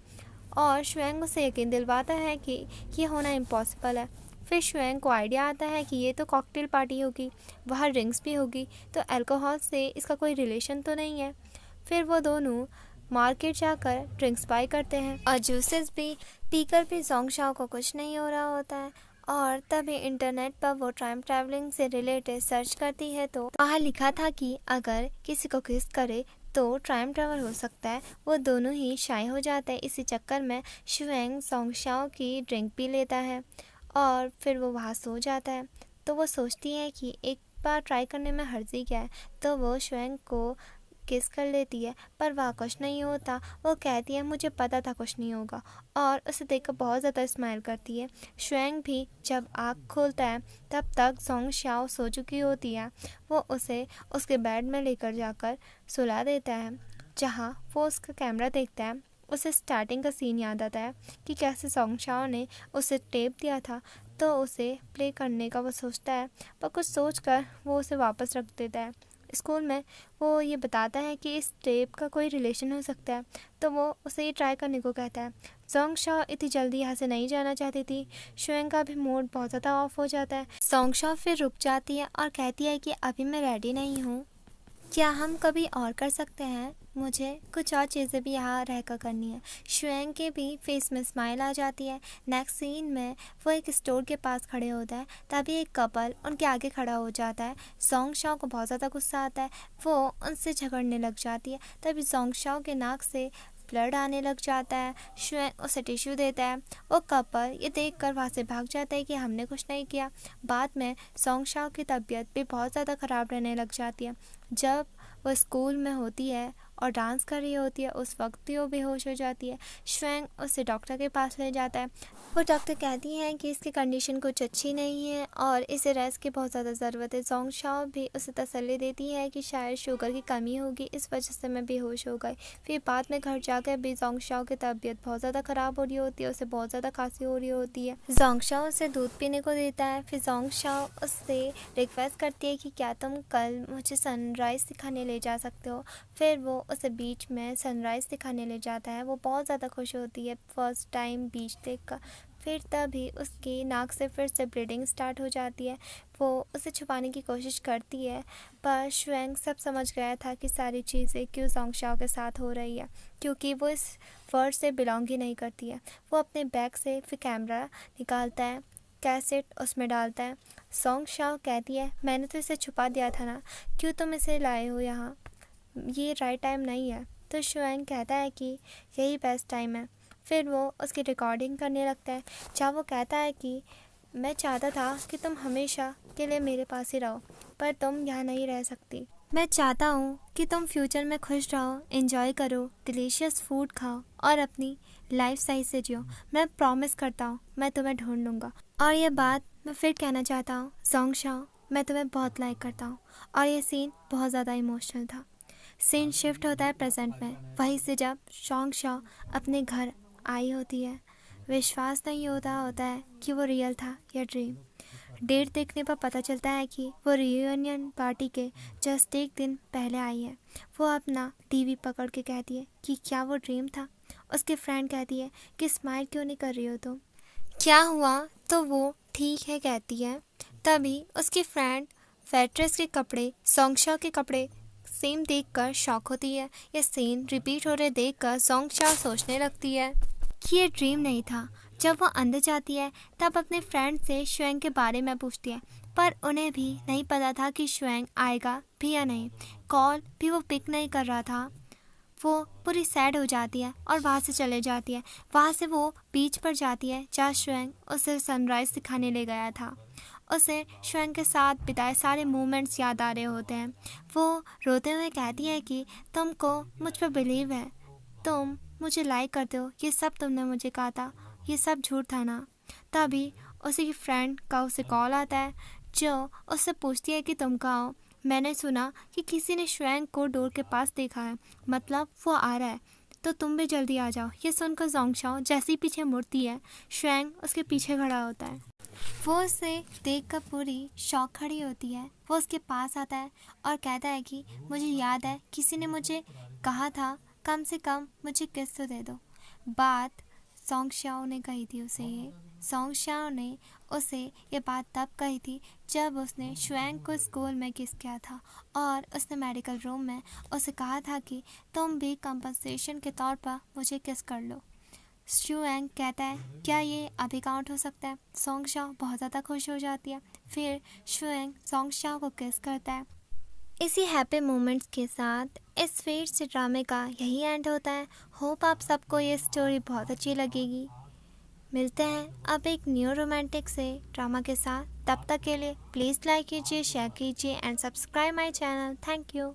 और शुएंग उसे यकीन दिलवाता है कि ये होना इम्पॉसिबल है। फिर शुएंग को आइडिया आता है कि ये तो कॉकटेल पार्टी होगी, वहाँ ड्रिंक्स भी होगी, तो अल्कोहल से इसका कोई रिलेशन तो नहीं है। फिर वो दोनों मार्केट जाकर ड्रिंक्स बाय करते हैं और जूसेस भी पीकर भी सोंगशाओ को कुछ नहीं हो रहा होता है। और तभी इंटरनेट पर वो टाइम ट्रैवलिंग से रिलेटेड सर्च करती है तो वहाँ लिखा था कि अगर किसी को किस करे तो टाइम ट्रैवल हो सकता है। वो दोनों ही शाय हो जाते हैं। इसी चक्कर में शुएंग सोंगशाओ की ड्रिंक पी लेता है और फिर वो वहाँ सो जाता है। तो वो सोचती है कि एक बार ट्राई करने में हर्जी क्या है। तो वो शुएंग को किस कर लेती है, पर वह कुछ नहीं होता। वो कहती है मुझे पता था कुछ नहीं होगा, और उसे देखकर बहुत ज़्यादा स्माइल करती है। शुएंग भी जब आँख खोलता है तब तक जोंग शाओ सो चुकी होती है। वो उसे उसके बेड में लेकर जाकर सुला देता है, जहाँ वो उसका कैमरा देखता है। उसे स्टार्टिंग का सीन याद आता है कि कैसे जोंग शाओ ने उसे टेप दिया था, तो उसे प्ले करने का वो सोचता है, पर कुछ सोचकर वो उसे वापस रख देता है। स्कूल में वो ये बताता है कि इस टेप का कोई रिलेशन हो सकता है, तो वो उसे ये ट्राई करने को कहता है। जोंग शाओ इतनी जल्दी यहाँ से नहीं जाना चाहती थी। शुएंग का भी मूड बहुत ज़्यादा ऑफ हो जाता है। जोंग शाओ फिर रुक जाती है और कहती है कि अभी मैं रेडी नहीं हूँ, क्या हम कभी और कर सकते हैं, मुझे कुछ और चीज़ें भी यहाँ रहकर करनी है। शुएंग के भी फेस में स्माइल आ जाती है। नेक्स्ट सीन में वो एक स्टोर के पास खड़े होता है, तभी एक कपल उनके आगे खड़ा हो जाता है। जोंग शाओ को बहुत ज़्यादा गुस्सा आता है, वो उनसे झगड़ने लग जाती है। तभी जोंग शाओ के नाक से ब्लड आने लग जाता है। शुएंग उसे टिश्यू देता है। वो कपल ये देखकर वहाँ से भाग जाता है कि हमने कुछ नहीं किया। बाद में जोंग शाओ की तबीयत भी बहुत ज़्यादा ख़राब रहने लग जाती है। जब वो स्कूल में होती है और डांस कर रही होती है, उस वक्त भी वो बेहोश हो जाती है। शुएंग उसे डॉक्टर के पास ले जाता है। वो डॉक्टर कहती हैं कि इसकी कंडीशन कुछ अच्छी नहीं है और इसे रेस्ट की बहुत ज़्यादा ज़रूरत है। जोंग शाओ भी उसे तसल्ली देती है कि शायद शुगर की कमी होगी, इस वजह से मैं बेहोश हो गई। फिर बाद में घर जाकर भी जोंग शाओ की तबीयत बहुत ज़्यादा ख़राब हो रही होती है, उसे बहुत ज़्यादा खांसी हो रही होती है। जोंग शाओ उसे दूध पीने को देता है। फिर जोंग शाओ उससे रिक्वेस्ट करती है कि क्या तुम कल मुझे सनराइज़ दिखाने ले जा सकते हो। फिर वो उसे बीच में सनराइज़ दिखाने ले जाता है। वो बहुत ज़्यादा खुश होती है फर्स्ट टाइम बीच देखकर। फिर तभी उसकी नाक से फिर से ब्लीडिंग स्टार्ट हो जाती है। वो उसे छुपाने की कोशिश करती है, पर शुएंग सब समझ गया था कि सारी चीज़ें क्यों जोंग शाओ के साथ हो रही है, क्योंकि वो इस वर्ल्ड से बिलोंग ही नहीं करती है। वो अपने बैग से फिर कैमरा निकालता है, कैसेट उसमें डालता है। जोंग शाओ कहती है मैंने तो इसे छुपा दिया था ना, क्यों तुम इसे लाए हो यहाँ, ये राइट टाइम नहीं है। तो शुएंग कहता है कि यही बेस्ट टाइम है। फिर वो उसकी रिकॉर्डिंग करने लगता है, जहाँ वो कहता है कि मैं चाहता था कि तुम हमेशा के लिए मेरे पास ही रहो, पर तुम यहाँ नहीं रह सकती। मैं चाहता हूँ कि तुम फ्यूचर में खुश रहो, एंजॉय करो, डिलीशियस फूड खाओ और अपनी लाइफ सही से जियो। मैं प्रॉमिस करता हूँ मैं तुम्हें ढूंढ लूँगा। और ये बात मैं फिर कहना चाहता हूँ, जोंग शाओ मैं तुम्हें बहुत लाइक करता हूँ। और ये सीन बहुत ज़्यादा इमोशनल था। सीन शिफ्ट होता है प्रेजेंट में, वहीं से जब जोंग शाओ अपने घर आई होती है। विश्वास नहीं होता है कि वो रियल था या ड्रीम। डेट देखने पर पता चलता है कि वो रियूनियन पार्टी के जस्ट एक दिन पहले आई है। वो अपना टीवी पकड़ के कहती है कि क्या वो ड्रीम था। उसकी फ्रेंड कहती है कि स्माइल क्यों नहीं कर रही हो तुम, क्या हुआ। तो वो ठीक है कहती है। तभी उसकी फ्रेंड वेट्रेस के कपड़े जोंग शाओ के कपड़े सेम देखकर शॉक होती है। ये सीन रिपीट हो रहे देखकर जोंग शाओ सोचने लगती है कि ये ड्रीम नहीं था। जब वो अंदर जाती है तब अपने फ्रेंड से शुएंग के बारे में पूछती है, पर उन्हें भी नहीं पता था कि शुएंग आएगा भी या नहीं। कॉल भी वो पिक नहीं कर रहा था। वो पूरी सैड हो जाती है और वहाँ से चले जाती है। वहाँ से वो बीच पर जाती है जहाँ शुएंग उसे सनराइज़ दिखाने ले गया था। उसे शुएंग के साथ बिताए सारे मोमेंट्स याद आ रहे होते हैं। वो रोते हुए कहती है कि तुमको मुझ पर बिलीव है, तुम मुझे लाइक करते हो, ये सब तुमने मुझे कहा था, ये सब झूठ था ना। तभी उसी फ्रेंड का उसे कॉल आता है, जो उससे पूछती है कि तुम कहाँ हो। मैंने सुना कि किसी ने शुएंग को डोर के पास देखा है, मतलब वो आ रहा है, तो तुम भी जल्दी आ जाओ। ये सुनकर जोंग शाओ जैसे ही पीछे मुड़ती है, शुएंग उसके पीछे खड़ा होता है। वो उसे देखकर पूरी शॉक खड़ी होती है। वो उसके पास आता है और कहता है कि मुझे याद है किसी ने मुझे कहा था कम से कम मुझे किस तो दे दो। बात जोंग शाओ ने कही थी उसे ये। जोंग शाओ ने उसे ये बात तब कही थी जब उसने शुएंग को स्कूल में किस किया था, और उसने मेडिकल रूम में उसे कहा था कि तुम भी कंपनसेशन के तौर पर मुझे किस कर लो। शुएंग कहता है क्या ये अभी काउंट हो सकता है। जोंग शाओ बहुत ज़्यादा खुश हो जाती है। फिर शुएंग जोंग शाओ को किस करता है। इसी हैप्पी मोमेंट्स के साथ इस फिर से ड्रामे का यही एंड होता है। होप आप सबको ये स्टोरी बहुत अच्छी लगेगी। मिलते हैं अब एक न्यू रोमांटिक से ड्रामा के साथ। तब तक के लिए प्लीज़ लाइक कीजिए, शेयर कीजिए and subscribe my channel. Thank you.